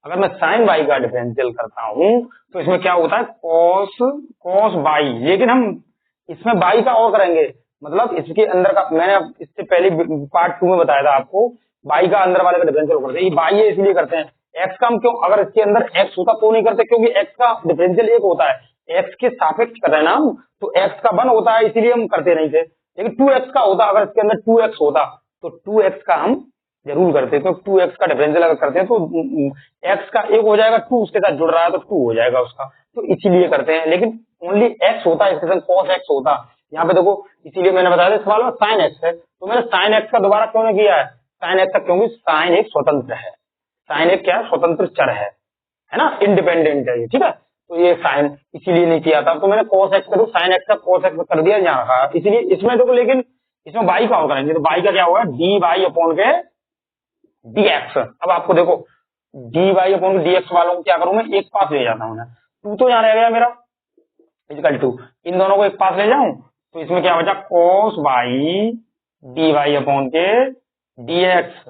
अगर मैं साइन बाई का डिफरेंशियल करता हूँ तो इसमें क्या होता है कॉस बाई, लेकिन हम इसमें बाई का और करेंगे, मतलब इसके अंदर का मैंने इससे पहले पार्ट 2 में बताया था आपको, बाई का अंदर वाले का डिफरेंशियल करते हैं, ये बाई है इसलिए करते हैं, एक्स का हम क्यों, अगर इसके अंदर एक्स होता तो नहीं करते, क्योंकि एक्स का डिफरेंशियल 1 होता है, एक्स के सापेक्ष कर रहे हैं ना हम, तो एक्स का 1 होता है इसलिए हम करते नहीं थे, लेकिन 2x का होता, अगर इसके अंदर 2x होता तो 2x का हम जरूर करते, तो 2x का डिफरेंशियल अगर करते हैं तो x का 1 हो जाएगा, 2 उसके साथ जुड़ रहा है तो 2 हो जाएगा उसका, तो इसीलिए करते हैं, लेकिन ओनली x होता है, इसके साथ cos x होता, यहाँ पे देखो इसीलिए मैंने बताया था, इस सवाल में sin x है, तो मैंने sin x का दोबारा क्यों नहीं किया है, sin x का, क्योंकि sin एक स्वतंत्र है, sin एक क्या है, स्वतंत्र चर है ना, इंडिपेंडेंट है, ठीक है, तो ये sin इसीलिए नहीं किया था, तो मैंने cos x का sin x का cos x कर दिया यहाँ रखा, इसीलिए इसमें देखो, लेकिन इसमें बाई का और करेंगे, तो बाई का क्या होगा डी वाई अपॉन के डी एक्स। अब आपको देखो d y upon D x वालों को क्या करूं मैं, एक पास ले जाता हूं ना, 2 तो यहाँ रह गया मेरा इक्वल टू, इन दोनों को एक पास ले जाऊं तो इसमें क्या बचा cos y d y upon के डी एक्स।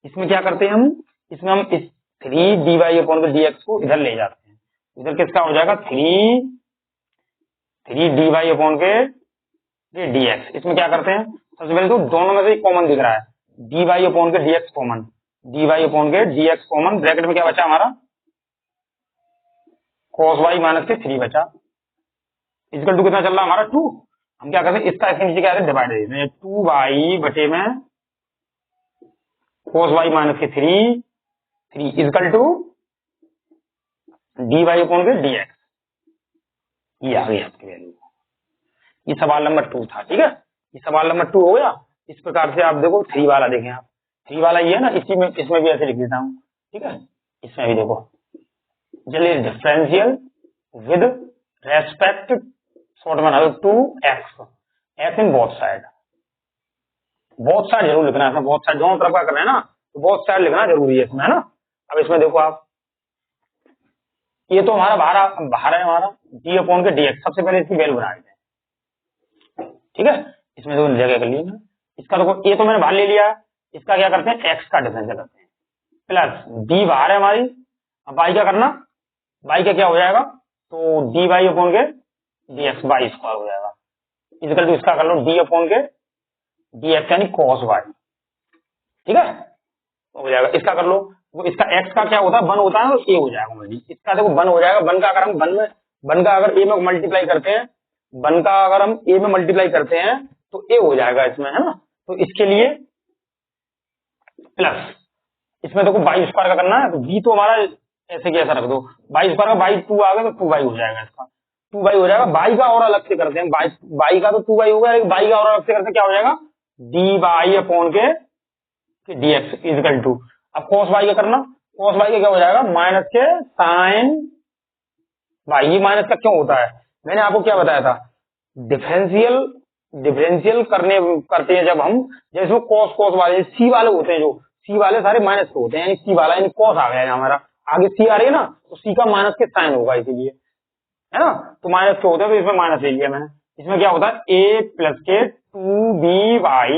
इसमें क्या करते हैं हम, इसमें हम 3 dy अपॉन के dx को इधर ले जाते हैं, इधर किसका हो जाएगा 3 dy अपॉन के dx। इसमें क्या करते हैं, सबसे पहले तो दोनों में से कॉमन दिख रहा है, dy अपॉन के dx कॉमन, dy अपॉन के dx कॉमन, ब्रैकेट में क्या बचा हमारा cos y माइनस के 3 बचा, इक्वल टू कितना चल रहा है हमारा 2। हम क्या करते हैं, इसका इसके नीचे क्या है डिवाइड दे देते हैं, 2y बटे में cos y माइनस के 3 इक्वल टू dy अपॉन के dx। ये आ गई आपकी वैल्यू। ये सवाल नंबर 2 था, ठीक है, ये सवाल नंबर 2 हो गया। इस प्रकार से आप देखो 3 वाला देखें, आप 3 वाला ये है ना, इसी में इसमें भी ऐसे लिख देता हूं, ठीक है, इसमें भी देखो चलिए डिफरेंशियल विद रेस्पेक्ट शॉर्ट बना दो to x in both side जरूर लिखना है, बोथ साइड दोनों तरफ का करना है ना, तो बोथ साइड लिखना जरूरी है इसमें, है ना। अब इसमें देखो आप, ये तो हमारा बाहर है हमारा डी अपॉन के dx, सबसे पहले इसकी वैल्यू बना देते हैं, ठीक है, इसमें तो जगह कर ली ना, इसका देखो ये तो मैंने बाहर ले लिया, इसका क्या करते हैं x का डिफरेंशियल करते हैं, प्लस d बाहर है हमारी, अब y क्या करना, y का क्या हो जाएगा, तो dy अपॉन के dx y स्क्वायर हो जाएगा, इक्वल टू इसका कर लो d अपॉन के dx यानी cos y, ठीक है, हो जाएगा। इसका कर लो, वो इसका x का क्या होता है 1 होता है, तो a हो जाएगा मेरी, इसका देखो 1 हो जाएगा, 1 का अगर हम 1 का अगर a में मल्टीप्लाई करते हैं, 1 का अगर हम a में मल्टीप्लाई करते हैं तो a हो जाएगा इसमें, है ना, तो इसके लिए प्लस इसमें देखो y स्क्वायर का करना है, तो b तो हमारा ऐसे की ऐसा रख दो, y स्क्वायर का बाई 2 आ गया तो 2y हो जाएगा, इसका 2y हो जाएगा, y का और अलग से करते हैं, y का तो 2y हो गया, लेकिन y का और अलग से करते हैं, क्या हो जाएगा dy अपॉन के dx इक्वल टू, अब cos y का करना, cos y का क्या हो जाएगा माइनस के साइन y, ये माइनस का क्यों होता है, मैंने आपको क्या बताया था, डिफरेंशियल करते हैं जब हम, जैसे cos वाले c वाले होते हैं, जो c वाले सारे माइनस के होते हैं, यानी c वाला यानी cos आ गया हमारा, आगे c आ रही है ना, तो c का माइनस के साइन होगा, इसीलिए है ना, तो माइनस के होते हैं, तो इसमें माइनस ले लिया मैंने, इसमें क्या होता है a प्लस के 2by,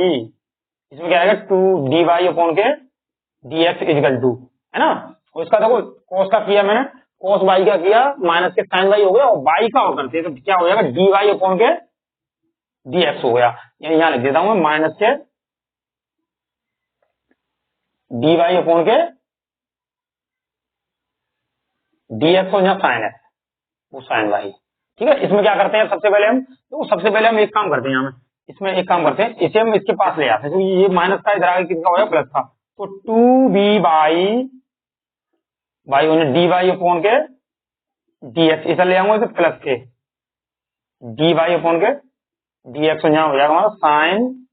इसमें क्या आएगा 2 dy अपॉन के dx इक्वल टू, है ना, और इसका देखो cos का किया मैंने, cos y का किया, माइनस के sin y हो गया, और y का और करते हैं तो क्या हो जाएगा dy अपॉन के dx हो गया, यानी यहां लिख देता हूं मैं माइनस के dy अपॉन के dx और यहाँ sin है वो sin y, ठीक है। इसमें क्या करते हैं, सबसे पहले हम एक काम करते हैं, यहाँ इसमें एक काम करते हैं, इसे हम इसके पास ले आते हैं, क्योंकि ये माइनस का इधर आगे किसका हो जाएगा प्लस था, तो 2b होने dy अपॉन के dx, इधर ले आऊंगा इसे प्लस के dy अपॉन के dx, तो यहाँ हो जाएगा हमारा साइन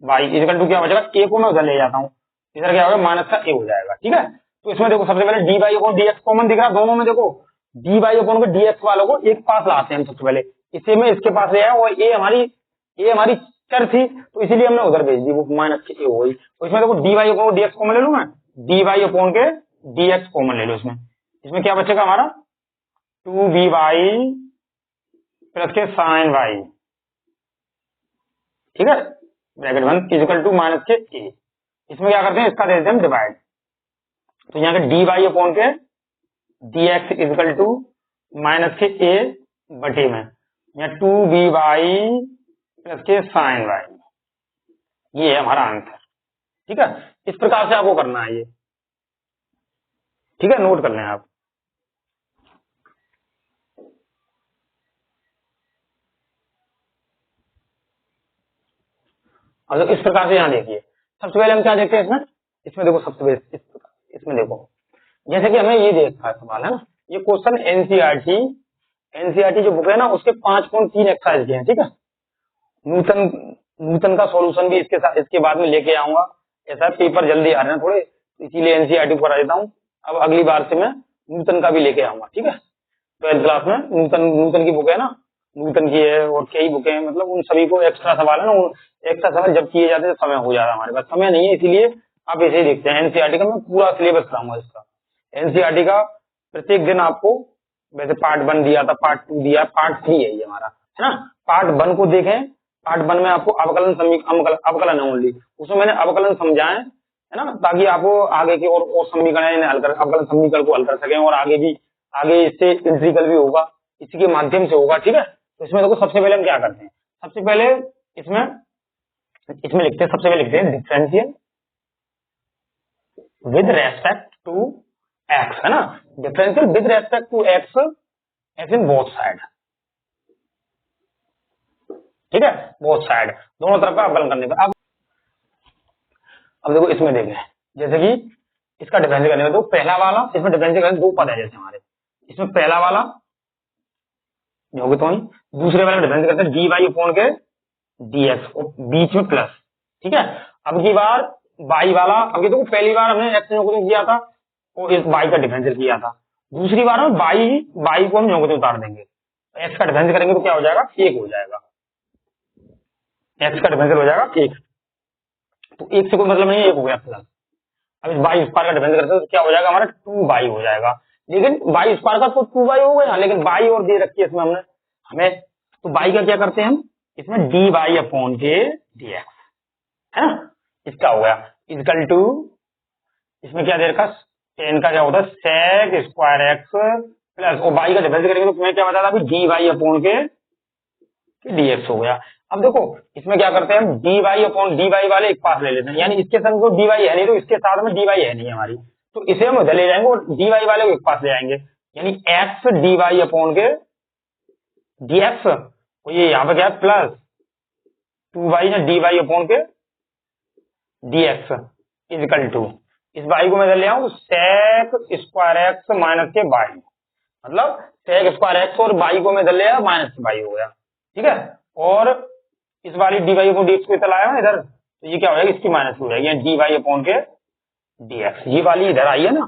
y इक्वल टू क्या हो जाएगा, a को मैं उधर ले जाता हूँ, इधर क्या होगा माइनस का a हो जाएगा, ठीक है। तो इसमें देखो सबसे पहले dy अपॉन dx कॉमन दिख रहा है दोनों में, देखो dy अपॉन के dx वालों को एक पास लाते हैं हम, सबसे पहले इसे में इसके पास ले आया, और a हमारी चर थी, तो इसीलिए हमने उधर भेज दी, वो माइनस के a हो गई, तो इसमें देखो dy अपॉन dx कॉमन ले लूं मैं, dy अपॉन के dx कॉमन ले लो, इसमें क्या बचेगा हमारा 2by प्लस के साइन y, ठीक है, ब्रैकेट 1 इक्वल टू माइनस के a, इसमें क्या करते हैं इसका देते हैं हम डिवाइड, तो यहाँ के dy अपॉन के dx इक्वल टू माइनस के a बटे में, यहाँ 2by प्लस के साइन y, ये है हमारा आंसर, ठीक है। इस प्रकार से आपको करना है ये, ठीक है, नोट कर लें आप। और इस प्रकार से यहाँ देखिए, सबसे पहले हम क्या देखते हैं इसमें देखो सबसे पहले इसमें देखो, जैसे कि हमें ये देखा सवाल है ना, ये क्वेश्चन एनसीईआरटी जो बुक है ना, उसके 5.3 एक्सरसाइज के हैं, ठीक है। नूतन का सॉल्यूशन भी इसके बाद में लेके आऊंगा, ऐसा पेपर जल्दी आ रहे हैं थोड़े, इसीलिए एनसीईआरटी को करा देता हूँ, अब अगली बार से मैं नूतन का भी लेके आऊंगा, ठीक है। 12th क्लास में नूतन की बुक है ना, नूतन की है और कई बुकें हैं, मतलब उन सभी को एक्स्ट्रा सवाल है ना, एक्स्ट्रा सवाल जब किए जाते हैं समय हो जाता है, हमारे पास समय नहीं है, इसीलिए आप ऐसे ही देखते हैं। एनसीईआरटी का मैं पूरा सिलेबस कराऊंगा इसका, एनसीईआरटी का प्रत्येक दिन आपको, वैसे पार्ट 1 दिया था, पार्ट 2 दिया, पार्ट 3 है ये हमारा, है ना। पार्ट 1 को देखें, पार्ट 1 में आपको अवकलन ओनली, उसमें मैंने अवकलन समझाए, है ना, ताकि आप आगे के और समीकरण हल कर, अवकलन समीकरण को हल कर सकें और आगे इससे इंटीग्रल भी होगा, इसी के माध्यम से होगा। ठीक है, तो इसमें देखो सबसे पहले हम क्या करते हैं, सबसे पहले इसमें लिखते हैं, सबसे पहले लिखते हैं differential with respect to x, है ना, differential with respect to x as in both side. ठीक है, बोथ साइड, दोनों तरफ का अवकलन करने पर। अब देखो इसमें देखें, जैसे कि इसका डिफरेंशियल करने में तो पहला वाला, इसमें डिफरेंशियल करने दो पद है जैसे हमारे, इसमें पहला वाला जो होगा तो दूसरे वाले डिफरेंशियल करते हैं डी वाई अपॉन के dx और बीच में प्लस। ठीक है, अब की बार y वाला, अब देखो पहली बार हमने x न्यूनतम किया था और इस y का डिफरेंशियल किया था, दूसरी बार में y को हम न्यूनतम उतार देंगे, x का डिफरेंशियल करेंगे तो क्या हो जाएगा, 1 हो जाएगा, x का डिफरेंशियल हो जाएगा 1, तो 1 से कोई मतलब नहीं, 1 हो गया प्लस। अब इस y स्क्वायर का डिफरेंशियल करते हैं तो क्या हो जाएगा हमारा 2y हो जाएगा, लेकिन y स्क्वायर का तो 2y हो गया, लेकिन y और दे रखी है इसमें हमने हमें, तो y का क्या करते हैं हम, इसमें dy अपॉन के dx, है ना, इसका हो गया इक्वल टू, इसमें क्या दे रखा, टेन का क्या होता है सेक स्क्वायर एक्स प्लस, और y का डिफरेंशियल करेंगे तो मैं क्या बताया था अभी, dy अपॉन के dx हो गया। अब देखो इसमें क्या करते हैं हम, dy अपॉन dy वाले एक पास ले लेते हैं, यानी इसके संग तो dy है नहीं, तो इसके साथ में dy है नहीं हमारी, तो इसे हम उधर ले जाएंगे और dy वाले को एक पास ले आएंगे, यानी x dy अपॉन के dx, और ये यहाँ पे क्या है प्लस 2y ना dy अपॉन के dx इक्वल टू, इस y को मैं इधर ले आऊं तो सेक स्क्वायर एक्स माइनस के y, मतलब सेक स्क्वायर एक्स और y को मैं इधर ले आया माइनस के y हो गया। ठीक है, और इस वाली dy अपॉन dx को इधर लाया ना इधर, तो ये क्या हो जाएगा, इसकी माइनस हो जाएगी, dy अपॉन के dx, ये वाली इधर आई है ना,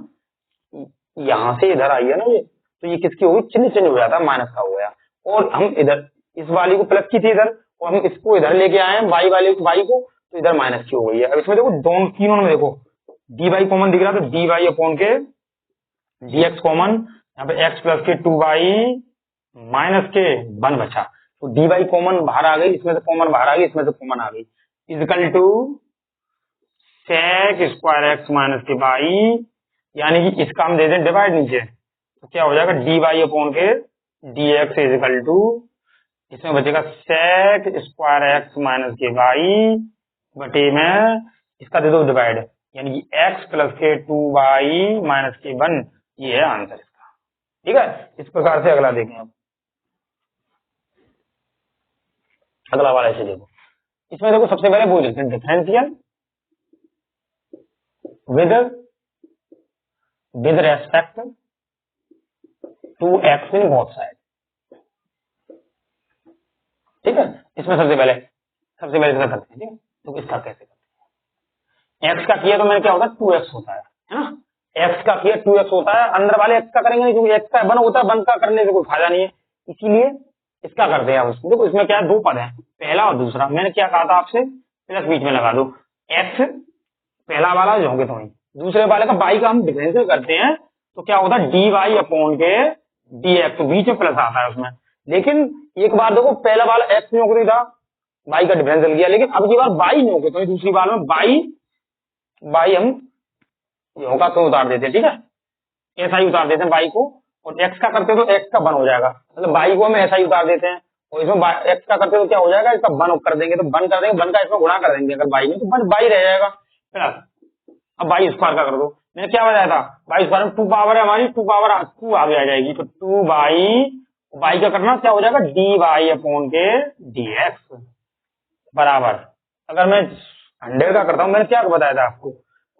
यहाँ से इधर आई है ना ये, तो ये किसकी होगी, चिन्ह चेंज हो जाता है, माइनस का हो गया, और हम इधर इस वाली को प्लस की थी इधर, और हम इसको इधर लेके आए हैं y वाले y को, तो इधर माइनस की हो गई है। अब इसमें देखो दोनों तीनों में देखो dy कॉमन दिख रहा है, तो dy अपॉन के dx कॉमन, यहाँ पे x प्लस के 2y माइनस के 1 बचा, तो dy कॉमन बाहर आ गई, इसमें से कॉमन बाहर आ गई, इसमें से कॉमन आ गई, equal to sec square x minus के y, यानी कि इसका हम दे दें डिवाइड नीचे, तो क्या हो जाएगा dy अपॉन के dx इक्वल टू, इसमें बचेगा सेक स्क्वायर एक्स माइनस के y बटे में इसका दे दो डिवाइड, यानी कि x प्लस के 2y माइनस के 1, ये है आंसर इसका। ठीक है, इस प्रकार से अगला देखें, अब अगला वाला ऐसे देखो, इसमें देखो सबसे पहले वो लिखते हैं differential with respect to x in both side. ठीक है, इसमें सबसे पहले इसका करते हैं। ठीक है, तो इसका कैसे करते हैं, x का किया तो मैंने क्या होता है 2x होता है ना, x का किया 2x होता है, अंदर वाले x का करेंगे नहीं, क्योंकि x का 1 होता है, 1 का करने से कोई फायदा नहीं है, इसीलिए इसका करते हैं। अब देखो इसमें क्या है, दो पद है, पहला और दूसरा, मैंने क्या कहा था आपसे, प्लस बीच में लगा दो, x पहला वाला जो होंगे तो दूसरे वाले का y का हम डिफरेंशियल करते हैं, तो क्या होता है dy अपॉन के dx, तो बीच में प्लस आता है उसमें, लेकिन एक बार देखो पहला वाला x न्यूनतम था, y का डिफरेंशियल किया, लेकिन अब की बार y न्यूनतम, तो दूसरी बार में y हम होगा तो उतार देते हैं। ठीक है, ऐसा ही उतार देते हैं y को, और x का करते तो x का 1 हो जाएगा, मतलब y को हम ऐसा ही उतार देते हैं, और इसमें x का करते तो क्या हो जाएगा, इसका 1 कर देंगे, तो 1 कर देंगे, 1 का इसमें गुणा कर देंगे अगर y में, तो 1 y रह जाएगा प्लस, अब y स्क्वायर का कर दो, मैंने क्या बताया था, y स्क्वायर में 2 पावर है हमारी, 2 पावर 2 आगे आ जाएगी, तो 2y का करना क्या हो जाएगा dy अपॉन के dx बराबर, अगर मैं 100 का करता हूं, मैंने क्या बताया था आपको,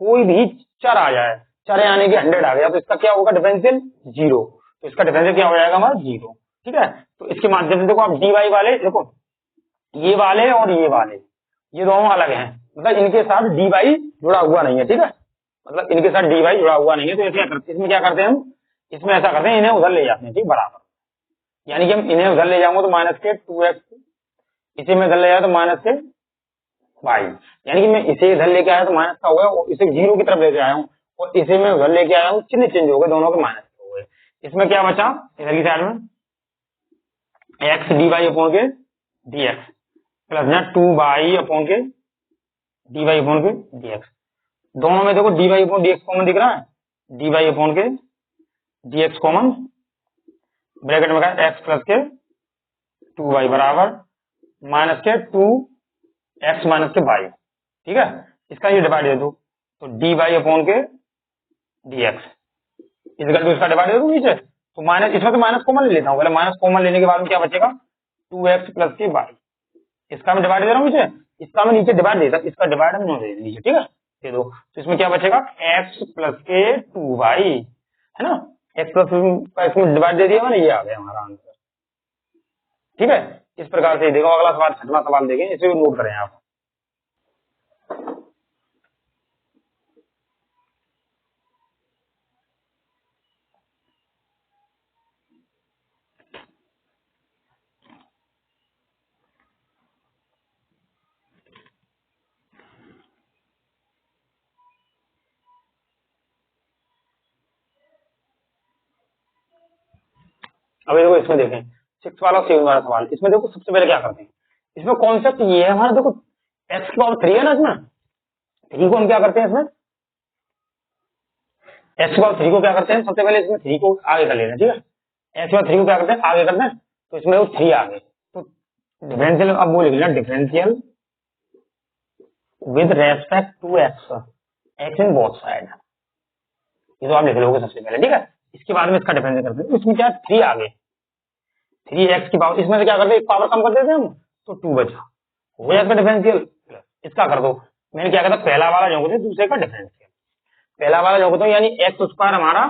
कोई भी चर आ जाए, चर आने के 100 आ गया, तो इसका क्या होगा डिफरेंशियल 0, तो इसका डिफरेंशियल क्या हो जाएगा हमारा 0। ठीक है, तो इसके माध्यम से देखो आप dy वाले देखो, ये वाले और ये वाले, ये दोनों अलग हैं, मतलब इनके साथ dy जुड़ा हुआ नहीं है। ठीक है, मतलब इनके साथ dy जुड़ा हुआ नहीं है, तो इसमें क्या करते हैं हम, इसमें ऐसा करते हैं, इन्हें उधर ले जाते हैं। ठीक, बराबर, यानी कि हम इन्हें उधर ले जाऊंगा तो माइनस के 2x, इसे मैं इधर ले आया तो माइनस के y, यानी कि मैं इसे इधर लेके आया तो माइनस का हो गया, और इसे 0 की तरफ लेके आया हूँ, और इसे मैं उधर लेके आया हूँ, चिन्ह चेंज हो गए, दोनों के माइनस हो गए। इसमें क्या बचा इधर की साइड में, x dy अपॉन के dx प्लस ना 2y अपॉन के dy अपॉन के dx, दोनों में देखो dy अपॉन dx कॉमन दिख रहा है, dy अपॉन के dx कॉमन, ब्रैकेट में क्या x प्लस के 2y बराबर माइनस के 2x माइनस के y, ठीक है। इसका ये डिवाइड दे दो तो dy अपॉन के dx इजकल टू इसका डिवाइड दे दो नीचे, तो माइनस, इसमें तो माइनस कॉमन ले लेता हूँ, पहले माइनस कॉमन लेने के बाद में क्या बचेगा 2x प्लस के y, इसका मैं डिवाइड दे रहा हूँ नीचे, इसका मैं नीचे डिवाइड देता, इसका डिवाइड हम दे नीचे, ठीक है, दे दो। तो इसमें क्या बचेगा x प्लस के 2y, है ना, x प्लस का इसमें डिवाइड दे दिया मैंने, ये आ गया हमारा आंसर, ठीक है। इस प्रकार से देखो अगला सवाल, 6वां सवाल देखें, इसे भी नोट करें आप। अभी देखो इसमें देखें 6 वाला 7 वाला सवाल, इसमें देखो सबसे पहले क्या करते हैं, इसमें कॉन्सेप्ट ये है हमारा, देखो x की पावर 3 है ना, इसमें 3 को हम क्या करते हैं, इसमें x की पावर 3 को क्या करते हैं, सबसे पहले इसमें 3 को आगे कर लेना, ठीक है, x की पावर 3 को क्या करते हैं आगे करते हैं, तो इसमें वो 3 आ गए, तो डिफरेंशियल अब वो लिख लेना, differential with respect to x in both side, ये तो आप लिख लोगे सबसे पहले, ठीक है। इसके बाद में इसका डिफरेंशियल करते हैं, इसमें क्या 3 आ गए, 3x की पावर, इसमें से क्या करते हैं एक पावर कम कर देते हैं हम, तो 2 बचा, हो गया इसका डिफरेंशियल। इसका कर दो, मैंने क्या कहा था पहला वाला जो होता है दूसरे का डिफरेंशियल, पहला वाला जो होता है यानी एक्स स्क्वायर हमारा,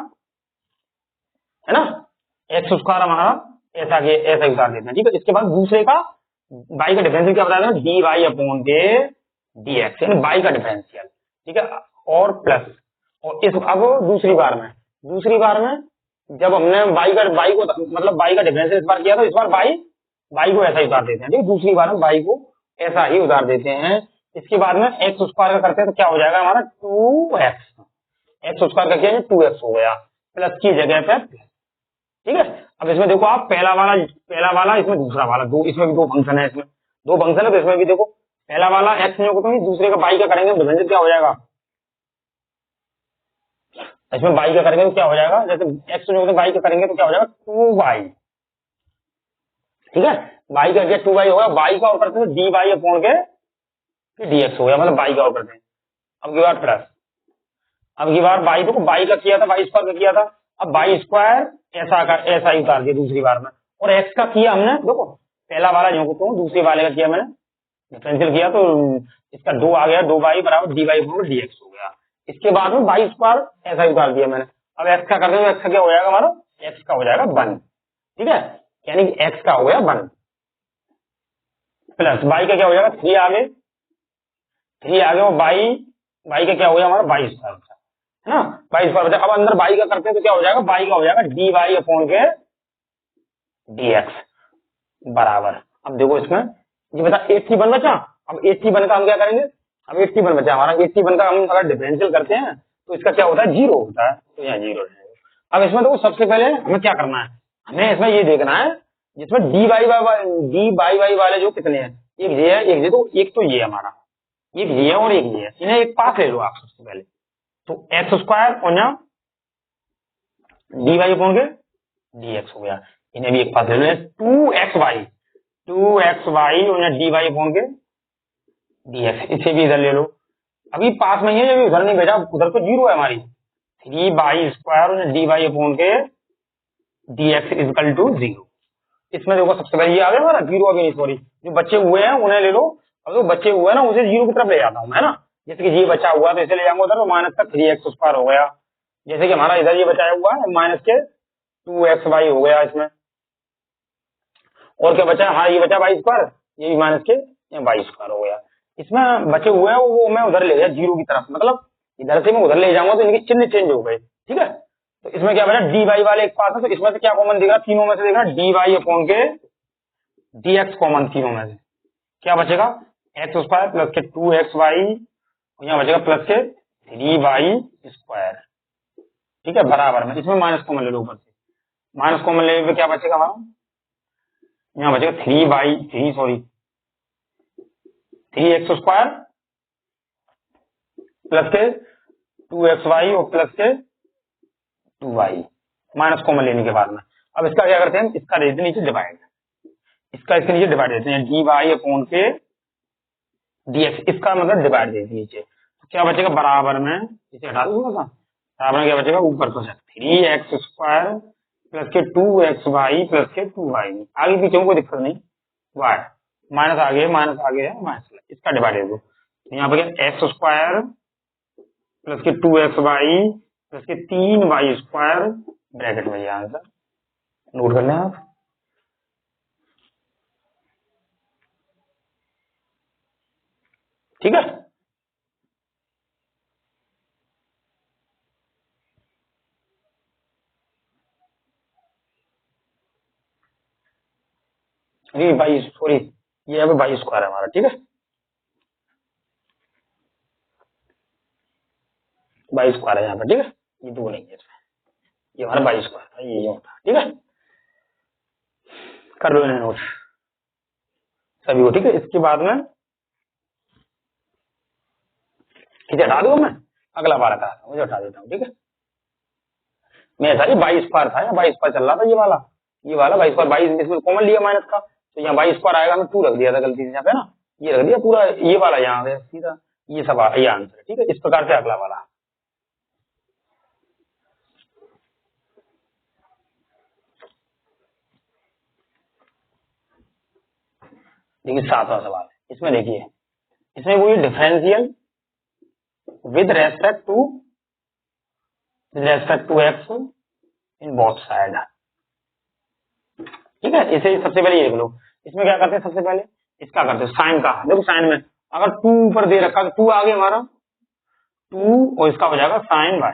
है ना, एक्स स्क्वायर हमारा ऐसा के ऐसा ही उतार देते हैं, ठीक है। इसके बाद दूसरे का y का डिफरेंशियल क्या बताया था, डी वाई अपॉन के डी एक्स, यानी y का डिफरेंशियल, ठीक है, और प्लस, और इस अब दूसरी बार में जब हमने y को मतलब y का डिफरेंशियल इस बार किया था, इस बार y को ऐसा ही उतार देते हैं, ठीक, दूसरी बार में y को ऐसा ही उतार देते हैं। इसके बाद में एक्स स्क्वायर का करते हैं तो क्या हो जाएगा हमारा 2x, एक्स स्क्वायर का किया 2x हो गया, प्लस की जगह पे, ठीक है। अब इसमें देखो आप पहला वाला इसमें दूसरा वाला, दो, इसमें भी दो फंक्शन है, इसमें दो फंक्शन है, तो इसमें भी देखो पहला वाला एक्स नहीं होगा तो दूसरे का y का करेंगे डिफरेंशियल क्या हो जाएगा, इसमें y का करेंगे तो क्या हो जाएगा, जैसे x नहीं होगा तो y का करेंगे तो क्या हो जाएगा 2y, ठीक है, y का क्या 2y होगा, y का और करते हैं dy अपॉन के dx हो गया, मतलब y का और करते हैं। अब की बार प्लस, अब की बार y, देखो y का किया था y स्क्वायर का किया था, अब y स्क्वायर ऐसा ही उतार दिया दूसरी बार में, और x का किया हमने, देखो पहला वाला जो तो दूसरे वाले का किया मैंने डिफरेंशियल किया, तो इसका 2 आ गया, 2y बराबर dy अपॉन dx हो गया। इसके बाद में y स्क्वायर ऐसा ही उतार दिया मैंने, अब x का करते हैं, x का क्या हो जाएगा हमारा, x का हो जाएगा 1, ठीक है, यानी कि x का हो गया 1, प्लस y का क्या हो जाएगा 3 आगे, और y का क्या हो गया हमारा y स्क्वायर, है ना, y स्क्वायर बचा। अब अंदर y का करते हैं तो क्या हो जाएगा, y का हो जाएगा dy अपॉन के dx बराबर, अब देखो इसमें ये बता 81 बचा, अब 81 का हम क्या करेंगे, अब 81 बचा हमारा, 81 का हम अगर डिफरेंशियल करते हैं तो इसका क्या होता है 0 होता है, तो यहाँ 0 रहेगा। अब इसमें देखो सबसे पहले हमें क्या करना है, हमें इसमें ये देखना है जिसमें dy वाई वाले जो कितने हैं, एक ये है, एक ये, तो एक तो ये हमारा, एक ये है और एक ये है, इन्हें एक पास ले लो आप सबसे पहले, तो एक्स स्क्वायर और यहाँ डी वाई अपॉन के डी एक्स हो गया, इन्हें भी एक पास ले लो, 2xy और यहाँ डी वाई अपॉन के डी एक्स, इसे भी इधर ले लो, अभी पास में ही है, उधर नहीं भेजा, उधर तो 0 है हमारी, 3y स्क्वायर और डी वाई अपॉन के डी एक्स इजकल टू 0। इसमें देखो सबसे पहले ये आ गया हमारा 0, अभी नहीं, सॉरी, जो बच्चे हुए हैं उन्हें ले लो, अब जो बच्चे हुए हैं ना उसे 0 की तरफ ले जाता हूँ, है ना, जैसे कि ये बचा हुआ है तो इसे ले जाऊंगा उधर, तो माइनस का 3x स्क्वायर हो गया, जैसे कि हमारा इधर ये बचाया हुआ है माइनस के 2xy हो गया इसमें, और क्या बचा है, हाँ ये बचा y स्क्वायर, ये भी माइनस के y स्क्वायर हो गया, इसमें बचे हुए हैं वो मैं उधर ले गया 0 की तरफ, मतलब इधर से मैं उधर ले जाऊंगा तो इनके चिन्ह चेंज हो गए, ठीक है। तो इसमें क्या बचा dy वाले एक पास है, तो इसमें से क्या कॉमन दिख रहा, तीनों में से देख रहा dy अपॉन के dx कॉमन, तीनों में से क्या बचेगा एक्स स्क्वायर प्लस के 2xy, यहाँ बचेगा प्लस के 3y स्क्वायर, ठीक है, बराबर में, इसमें माइनस कॉमन ले लो, ऊपर से माइनस कॉमन लेने पे क्या बचेगा हमारा, यहाँ बचेगा 3x स्क्वायर प्लस के 2xy और प्लस के 2y, माइनस कॉमन लेने के बाद में अब इसका क्या करते हैं, इसका दे देते नीचे डिवाइड, इसका इसके नीचे डिवाइड देते हैं, dy अपॉन के dx, इसका मतलब डिवाइड देते नीचे, तो क्या बचेगा बराबर में, इसे हटा दूंगा था, बराबर में क्या बचेगा ऊपर को 3x² प्लस के 2xy प्लस के 2y, आगे पीछे कोई दिक्कत नहीं, y माइनस आगे है माइनस, इसका डिवाइड दे दो, यहाँ पे क्या x² प्लस के 2xy प्लस के 3y² ब्रैकेट में, यहाँ आंसर नोट कर लें आप। ठीक है, अरे भाई सॉरी, ये अब y² है हमारा, ठीक है, y² है यहाँ पर, ठीक है, ये दो नहीं है इसमें, ये हमारा y² है, ये होता, ठीक है, कर लो इन्हें नोट सभी को, ठीक है। इसके बाद में इसे हटा दो, मैं अगला वाला करा था, मुझे हटा देता हूँ, ठीक है, मैं था ये y² था, या y² चल रहा था, ये वाला y², 22 इसमें कॉमन लिया माइनस का, तो यहाँ y² आएगा, मैं 2 रख दिया था गलती से यहाँ पे ना, ये रख दिया पूरा, ये वाला यहाँ पे सीधा, ये सब ये आंसर है, ठीक है। इस प्रकार से अगला वाला देखिए 7वां सवाल है, इसमें देखिए, इसमें वो differential with respect to x in both side, ठीक है। इसे सबसे पहले ये देख लो, इसमें क्या करते हैं, सबसे पहले इसका करते हैं साइन का, देखो साइन में अगर 2 ऊपर दे रखा तो 2 आगे हमारा 2 और इसका हो जाएगा साइन बाई,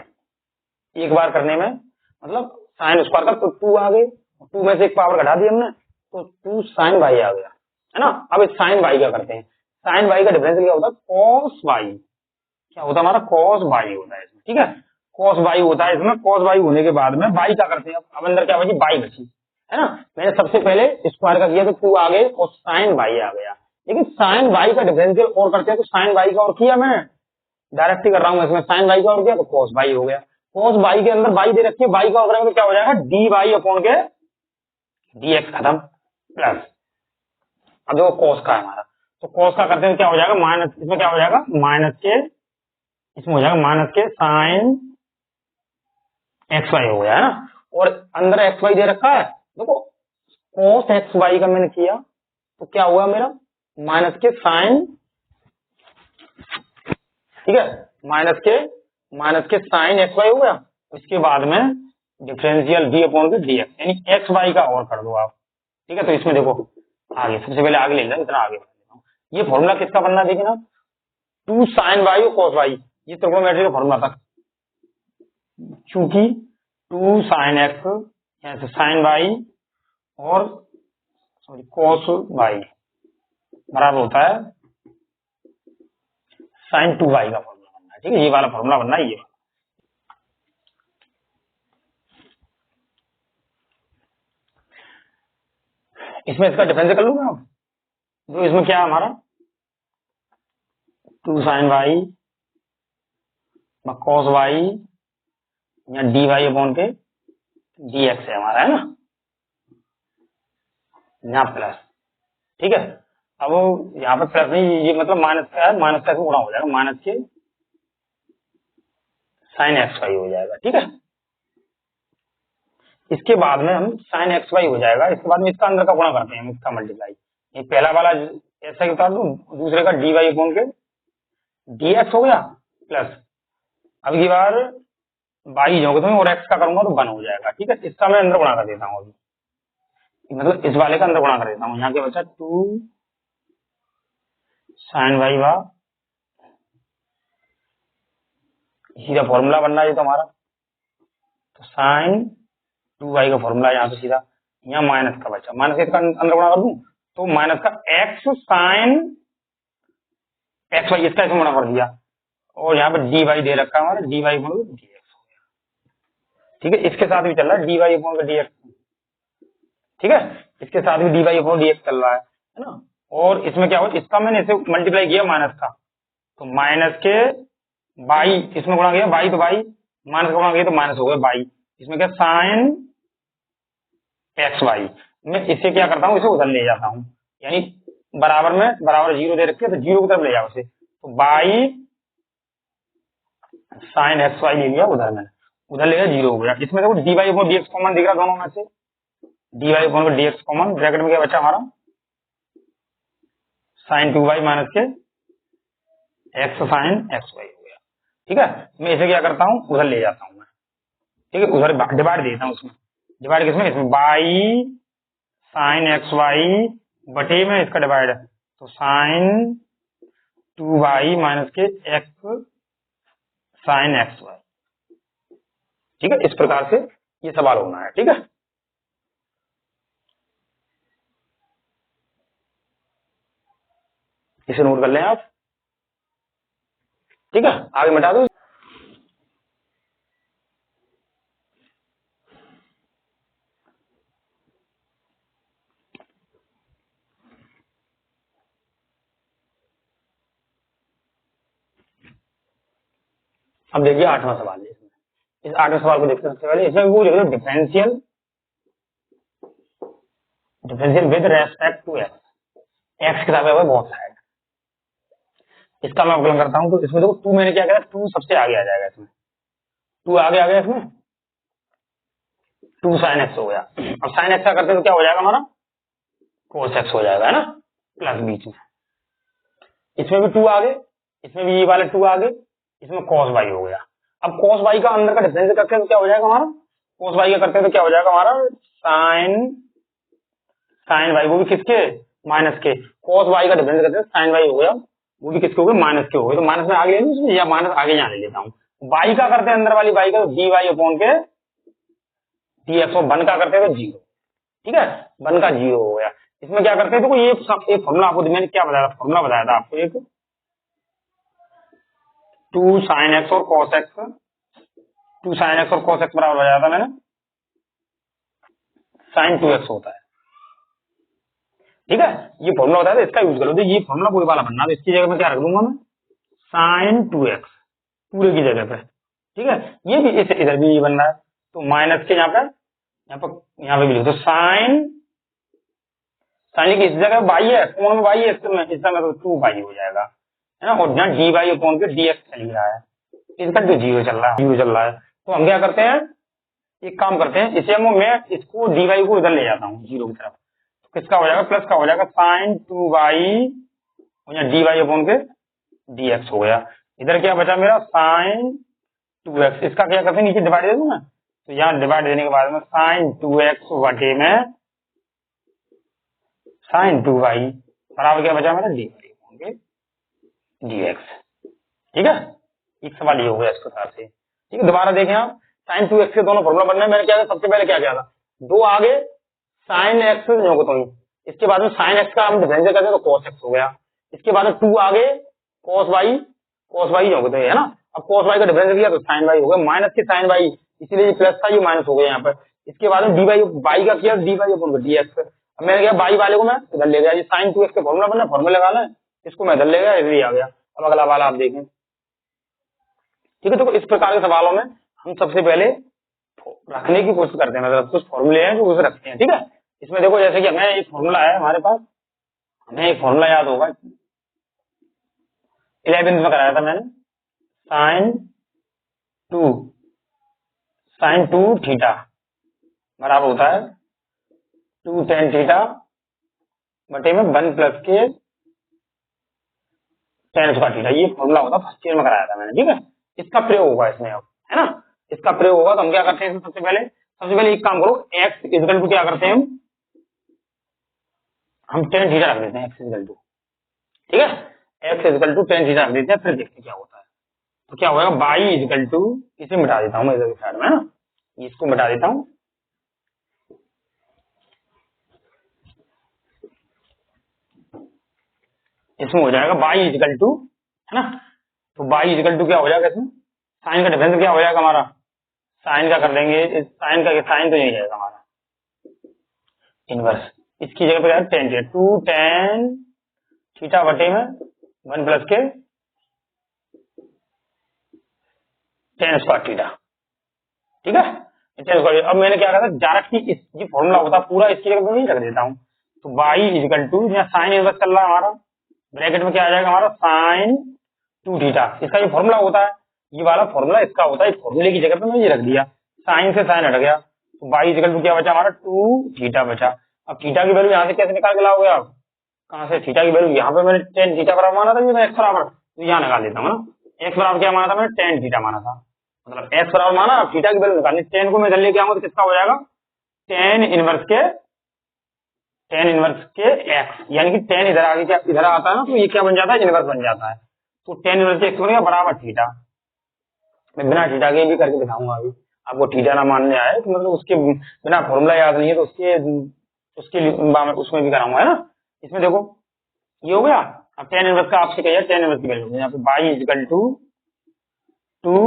एक बार करने में मतलब साइन स्क्वायर का, तो 2 आ गए, 2 में से एक पावर घटा दी हमने, तो 2 साइन बाई आ गया, है ना। अब इस साइन बाई क्या करते हैं, साइन बाई का डिफरेंशियल क्या होता है, कॉस बाई, क्या होता है हमारा कॉस बाई होता है इसमें, ठीक है, कॉस बाई होता है इसमें, कॉस बाई होने के बाद में बाई क्या करते हैं, अब अंदर क्या बची, बाई बची, है ना। मैंने सबसे पहले स्क्वायर का किया तो 2 आ गए और साइन बाई आ गया, लेकिन साइन बाई का डिफरेंशियल और करते हैं, तो साइन बाई का और किया मैं डायरेक्ट ही कर रहा हूँ इसमें, साइन बाई का और किया तो कॉस बाई हो गया, कॉस बाई के अंदर बाई दे रखी है, बाई का और करेंगे तो क्या हो जाएगा, डी बाई अपॉन के dx खत्म, प्लस अब देखो कॉस का है हमारा, तो कॉस का करते हैं क्या हो जाएगा, माइनस, इसमें क्या हो जाएगा माइनस के, इसमें हो जाएगा माइनस के साइन एक्स वाई हो गया, है ना, और अंदर एक्स वाई दे रखा है, देखो कॉस एक्स वाई का मैंने किया तो क्या हुआ मेरा माइनस के साइन, ठीक है, माइनस के साइन एक्स वाई हो गया, इसके बाद में डिफरेंशियल डी अपॉन के डी एक्स, यानी एक्स वाई का और कर दो आप, ठीक है। तो इसमें देखो आगे सबसे पहले आगे ले लेना, इतना आगे ये फॉर्मूला किसका बनना है, देखिए ना 2 साइन वाई और कॉस वाई, ये ट्रिग्नोमेट्री का फॉर्मूला था, चूंकि 2 साइन एक्स यहाँ से साइन वाई और सॉरी कॉस वाई बराबर होता है साइन 2y का फॉर्मूला बनना है, ठीक है, ये वाला फॉर्मूला बनना है, ये इसमें इसका डिफरेंस कर लूंगा आप, तो इसमें क्या है हमारा 2 साइन वाई कॉस वाई या डी वाई अपॉन के डी एक्स है हमारा, है ना, यहाँ प्लस, ठीक है। अब यहाँ पे प्लस नहीं, ये मतलब माइनस का है, माइनस का गुणा हो जाएगा, माइनस के साइन एक्स वाई हो जाएगा, ठीक है। इसके बाद में हम साइन एक्स वाई हो जाएगा, इसके बाद में इसका अंदर का गुणा करते हैं, इसका मल्टीप्लाई, ये पहला वाला ऐसा ही उतार दूं, दूसरे का डी वाई अपॉन के डी एक्स हो गया, प्लस अब की बार बाई जाओगे तो और एक्स का करूंगा तो 1 हो जाएगा, ठीक है। इसका मैं अंदर गुणा कर देता हूँ अभी, मतलब इस वाले का अंदर गुणा कर देता हूँ, यहाँ के बचा 2 साइन वाई बा, सीधा फॉर्मूला बनना है तो हमारा, तो साइन 2y का फॉर्मूला यहाँ से सीधा, यहाँ माइनस का बचा, माइनस इसका अंदर गुणा कर दूं तो माइनस का एक्स साइन एक्स वाई, इसका इसमें गुणा कर दिया, और यहाँ पे डी वाई दे रखा है हमारा, d y upon D x हो गया, ठीक है। इसके साथ भी चल रहा है d y upon D x, ठीक है, इसके साथ भी d y upon D x चल रहा है ना, और इसमें क्या हो, इसका मैंने इसे मल्टीप्लाई किया माइनस का, तो माइनस के बाई इसमें गुणा किया बाई तो बाई, माइनस गुणा किया तो माइनस हो गया बाई, इसमें क्या साइन एक्स वाई। मैं इसे क्या करता हूँ, इसे उधर ले जाता हूँ, यानी बराबर में बराबर जीरो दे रखे तो जीरो की तरफ ले जाओ इसे, तो बाई साइन एक्स वाई ले लिया उधर, मैंने उधर ले गया जीरो हो गया। इसमें देखो d y upon D x common दिख रहा दोनों में से, d y upon D x common, bracket में क्या बचा हमारा साइन टू वाई माइनस के एक्स साइन एक्स वाई हो गया। ठीक है, मैं इसे क्या करता हूँ उधर ले जाता हूँ मैं, ठीक है, उधर डिवाइड देता हूँ उसमें, डिवाइड किसमें, इसमें बाई साइन एक्स वाई बटे में इसका डिवाइड है, तो साइन टू वाई माइनस के एक्स साइन एक्स वाई। ठीक है, इस प्रकार से ये सवाल होना है। ठीक है, इसे नोट कर लें आप। ठीक है, आगे मिटा दो। अब देखिए 8वां सवाल है इसमें, इस 8वें सवाल को देखते हैं। सबसे पहले इसमें वो लिख दो differential, differential with respect to x, x के साथ बहुत साइड, इसका मैं अवकलन करता हूं। तो इसमें देखो टू मैंने क्या किया, टू सबसे आगे आ जाएगा, इसमें टू आगे आ गया, इसमें टू साइन एक्स हो गया। अब साइन एक्स का करते तो क्या हो जाएगा हमारा कोस एक्स हो जाएगा, है ना, प्लस बीच में, इसमें भी टू आगे, इसमें भी ये वाले टू आगे, इसमें कॉस वाई हो गया। अब कॉस वाई का अंदर का डिफरेंस करते हैं तो क्या हो जाएगा हमारा, कॉस वाई का करते हैं तो क्या हो जाएगा हमारा साइन साइन वाई, वो भी किसके माइनस के, कॉस वाई का डिफरेंस करते हैं साइन वाई हो गया, वो भी किसके हो गए माइनस के हो गए, तो माइनस में आगे ले लूं या माइनस आगे यहाँ ले लेता हूँ। वाई का करते हैं अंदर वाली वाई का, डी वाई अपॉन के डी एक्स, वन का करते हैं तो जीरो। ठीक है, वन का जीरो हो गया। इसमें क्या करते हैं, देखो ये एक फॉर्मूला आपको मैंने क्या बताया था, फॉर्मूला बताया था आपको एक, टू साइन एक्स और cos x, two sine x और कॉस एक्स बराबर बताया था मैंने साइन टू एक्स होता है। ठीक है, ये फॉर्मूला बताया था, इसका यूज करो। तो ये फॉर्मूला कोई वाला बनना, तो इसकी जगह में क्या रख दूंगा मैं साइन टू एक्स पूरे की जगह पे। ठीक है, ये भी इधर भी ये बन रहा है, तो माइनस के यहाँ पे भी लिख दो साइन, साइन की इस जगह बाई है, कौन में बाई है, इस समय तो टू बाई हो जाएगा, है ना, और यहाँ डी वाई अपॉन के डी एक्स चल रहा है, इसका तो जीरो चल रहा है, जीरो चल रहा है। तो हम क्या करते हैं, एक काम करते हैं, इसे मैं इसको डी वाई को इधर ले जाता हूँ जीरो की तरफ, तो किसका हो जाएगा प्लस का हो जाएगा साइन टू वाई और यहाँ डी वाई अपॉन के डी एक्स हो गया। इधर क्या बचा मेरा साइन टू एक्स, इसका क्या करते हैं नीचे डिवाइड दे दूं मैं, तो यहाँ डिवाइड देने के बाद में साइन टू एक्स बटे में साइन टू वाई बराबर क्या बचा मेरा डी वाई अपॉन के डी एक्स। ठीक है, एक सवाल ये हो गया इस प्रकार से। ठीक है, दोबारा देखें आप, साइन टू एक्स के दोनों फॉर्मूला बनने, मैंने क्या किया, सबसे पहले क्या किया था, दो आगे साइन एक्स तो, इसके बाद में साइन एक्स का हम डिफरेंशियल करते तो कॉस एक्स हो गया, इसके बाद में टू आगे कॉस वाई हो गए, है ना। अब कॉस वाई का डिफरेंशियल किया तो साइन वाई हो गया, माइनस के साइन वाई, इसीलिए प्लस था, ये माइनस हो गया यहाँ पर। इसके बाद में डी वाई का किया, d y upon D x. अब मैंने क्या बाई वाले को मैं इधर ले गया, ये साइन टू एक्स के फॉर्मूला बनना, फॉर्मूला लगाना है, इसको मैं इधर ले गया, इधर ही आ गया। अब अगला वाला आप देखें। ठीक है, तो इस प्रकार के सवालों में हम सबसे पहले रखने की कोशिश करते हैं, मतलब कुछ फॉर्मूले हैं जो उसे रखते हैं। ठीक है, इसमें देखो जैसे कि हमें एक फॉर्मूला है हमारे पास, हमें एक फॉर्मूला याद होगा, 11th में कराया था मैंने, साइन टू थीटा बराबर होता है टू टेन थीटा बटे में वन प्लस के टेन स्क्वायर थीटा, ये फॉर्मूला होता फर्स्ट ईयर में कराया था मैंने। ठीक है, इसका प्रयोग होगा इसमें अब, है ना, इसका प्रयोग होगा। तो हम क्या करते हैं, सबसे पहले एक काम करो, एक्स इक्वल टू क्या करते हैं हम टेन थीटा रख देते हैं, एक्स इक्वल टू, ठीक है, x equal to tan theta रख देते हैं, फिर देखते हैं क्या होता है। तो क्या होगा बाई इक्वल टू, इसे मिटा देता हूं मैं इधर की साइड में, है ना, इसको मिटा देता हूं, इसमें हो जाएगा बाई इक्वल टू, है ना, तो बाई इक्वल टू क्या हो जाएगा, इसमें साइन का डिफरेंस क्या हो जाएगा हमारा, साइन का कर देंगे, साइन तो यही जाएगा हमारा इनवर्स, इसकी जगह पे tan theta, two tan theta बटे में वन प्लस के टेन स्क्वायर थीटा, ठीक है। टेन स्क्वायर, अब मैंने क्या कहा था डायरेक्टली ये फॉर्मूला होता पूरा इसकी जगह नहीं रख देता हूँ, तो बाई इजिकल टू यहाँ साइन इनवर्स चल रहा है हमारा, ब्रैकेट में क्या आ जाएगा हमारा साइन 2 थीटा, इसका ये फॉर्मूला होता है, ये वाला फॉर्मूला इसका होता है, फॉर्मूले की जगह पे मैं ये रख दिया, साइन से साइन हट गया, तो बाई इजिकल टू क्या बचा हमारा 2 थीटा बचा। अब थीटा की वैल्यू यहाँ से कैसे निकाल के लाओगे आप, कहाँ से, थीटा की वैल्यू यहाँ पे मैंने टेन थीटा बराबर माना था, ये मैं एक्स बराबर, तो यहाँ लगा देता हूँ ना, एक्स बराबर क्या माना था मैंने, टेन थीटा माना था, मतलब एक्स बराबर माना, अब थीटा की वैल्यू निकालनी, टेन को मैं इधर लेके आऊंगा तो किसका हो जाएगा, टेन इनवर्स के एक्स, यानी कि टेन इधर आगे क्या इधर आता है ना, तो ये क्या बन जाता है, इनवर्स बन जाता है, तो टेन इनवर्स एक्स बनेगा बराबर थीटा। मैं बिना थीटा के भी करके दिखाऊंगा, अभी आपको थीटा ना मानने आए तो मतलब उसके बिना फॉर्मूला याद नहीं है तो उसमें भी कराऊंगा, है ना। इसमें देखो ये हो गया, अब टेन इनवर्स का आपसे कहिए, टेन इनवर्स की वैल्यू यहाँ पे y is equal to 2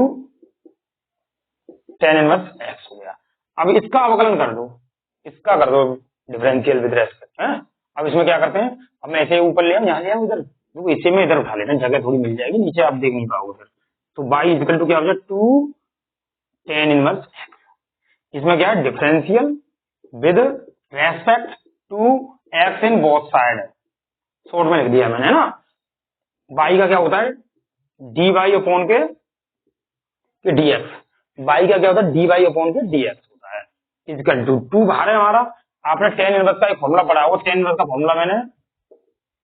tan inverse x हो गया। अब इसका अवकलन कर दो, इसका कर दो डिफरेंशियल विद रेस्पेक्ट, है। अब इसमें क्या करते हैं, अब मैं ऐसे ऊपर ले आऊं, यहाँ ले आऊं इधर, देखो इसे में इधर उठा लेना, जगह थोड़ी मिल जाएगी, नीचे आप देख नहीं पाओगे फिर, तो बाई इजिकल टू क्या हो जाए 2 टेन इनवर्स एक्स, इसमें क्या है differential with respect to x in both side, short में लिख दिया मैंने, है ना। बाई का क्या होता है डी वाई अपॉन के डी एक्स, बाई का क्या होता है डी वाई अपॉन के डी एक्स होता है, इजिकल टू 2 बाहर है हमारा, आपने टेन इनवर्स का एक फॉर्मूला पढ़ा होगा, टेन इनवर्स का फॉर्मूला मैंने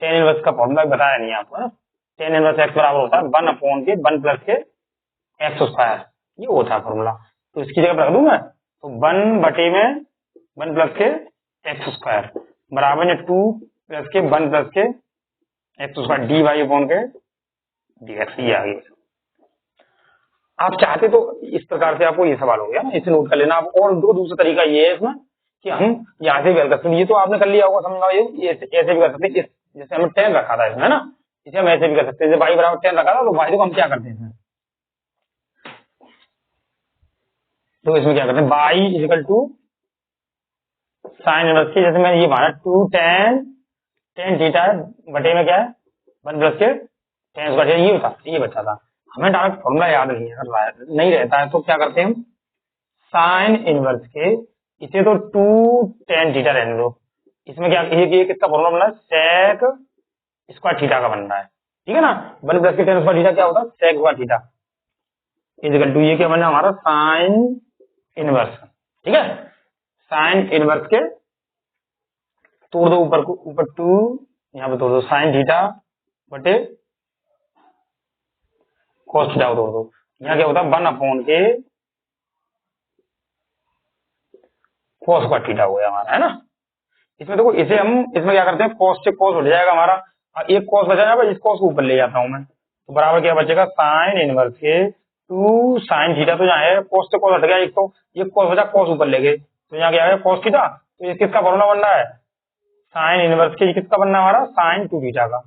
टेन इनवर्स का फॉर्मूला बताया नहीं आपको, है। टेन इनवर्स एक्स बराबर होता है 1 अपॉन के 1 प्लस के एक्स स्क्वायर, ये होता है फॉर्मूला, तो इसकी जगह रख दूं मैं, तो 1 बटे में 1 प्लस के एक्स स्क्वायर बराबर में 2 प्लस के 1 प्लस के x square d y upon के डी एक्स, ये आ गया। आप चाहते तो इस प्रकार से आपको ये सवाल हो गया ना, इसे नोट कर लेना आप, और दूसरा तरीका ये है इसमें कि हम यहाँ से भी हल कर सकते हैं, ये तो आपने कर लिया होगा समझा, ये ऐसे भी कर सकते हैं, जैसे हमने 10 रखा था इसमें, है ना, इसे हम ऐसे भी कर सकते हैं, जैसे बाई बराबर 10 रखा था, तो बाई को हम क्या करते हैं, तो इसमें क्या करते हैं y is equal to sine inverse के, जैसे मैं ये माना 2 टेन थीटा है बटे में क्या है 1 प्लस के टेन स्क्वायर, ये बचा था, हमें डायरेक्ट फॉर्मूला याद नहीं रहता है, तो क्या करते हैं हम साइन इनवर्स के, इसे तो 2 टेन थीटा रहने दो, इसमें क्या ये किसका फॉर्मूला बन रहा है, सेक स्क्वायर थीटा का बन रहा है, ठीक है ना, 1 प्लस के टेन स्क्वायर थीटा क्या होता है sec square theta, is equal to ये क्या बना हमारा साइन इनवर्स, ठीक है, साइन इनवर्स के तोड़ दो ऊपर को, ऊपर 2 यहाँ पे तोड़ दो साइन थीटा बटे कॉस थीटा को तोड़ दो, यहाँ क्या होता है 1 अपॉन के कॉस स्क्वायर थीटा हो गया हमारा, है ना। इसमें देखो इसे हम इसमें क्या करते हैं, कॉस से कॉस उठ जाएगा हमारा, एक कॉस बचा जाएगा, इस कॉस को ऊपर ले जाता हूं मैं, तो बराबर क्या बचेगा साइन इनवर्स के 2 साइन थीटा, तो यहाँ है कॉस से कॉस हट गया, एक तो ये कॉस बचा, कॉस ऊपर ले गए, तो यहाँ क्या है कॉस थीटा, तो ये किसका फॉर्मूला बन रहा है साइन इनवर्स के, किसका बनना हमारा साइन 2 थीटा का,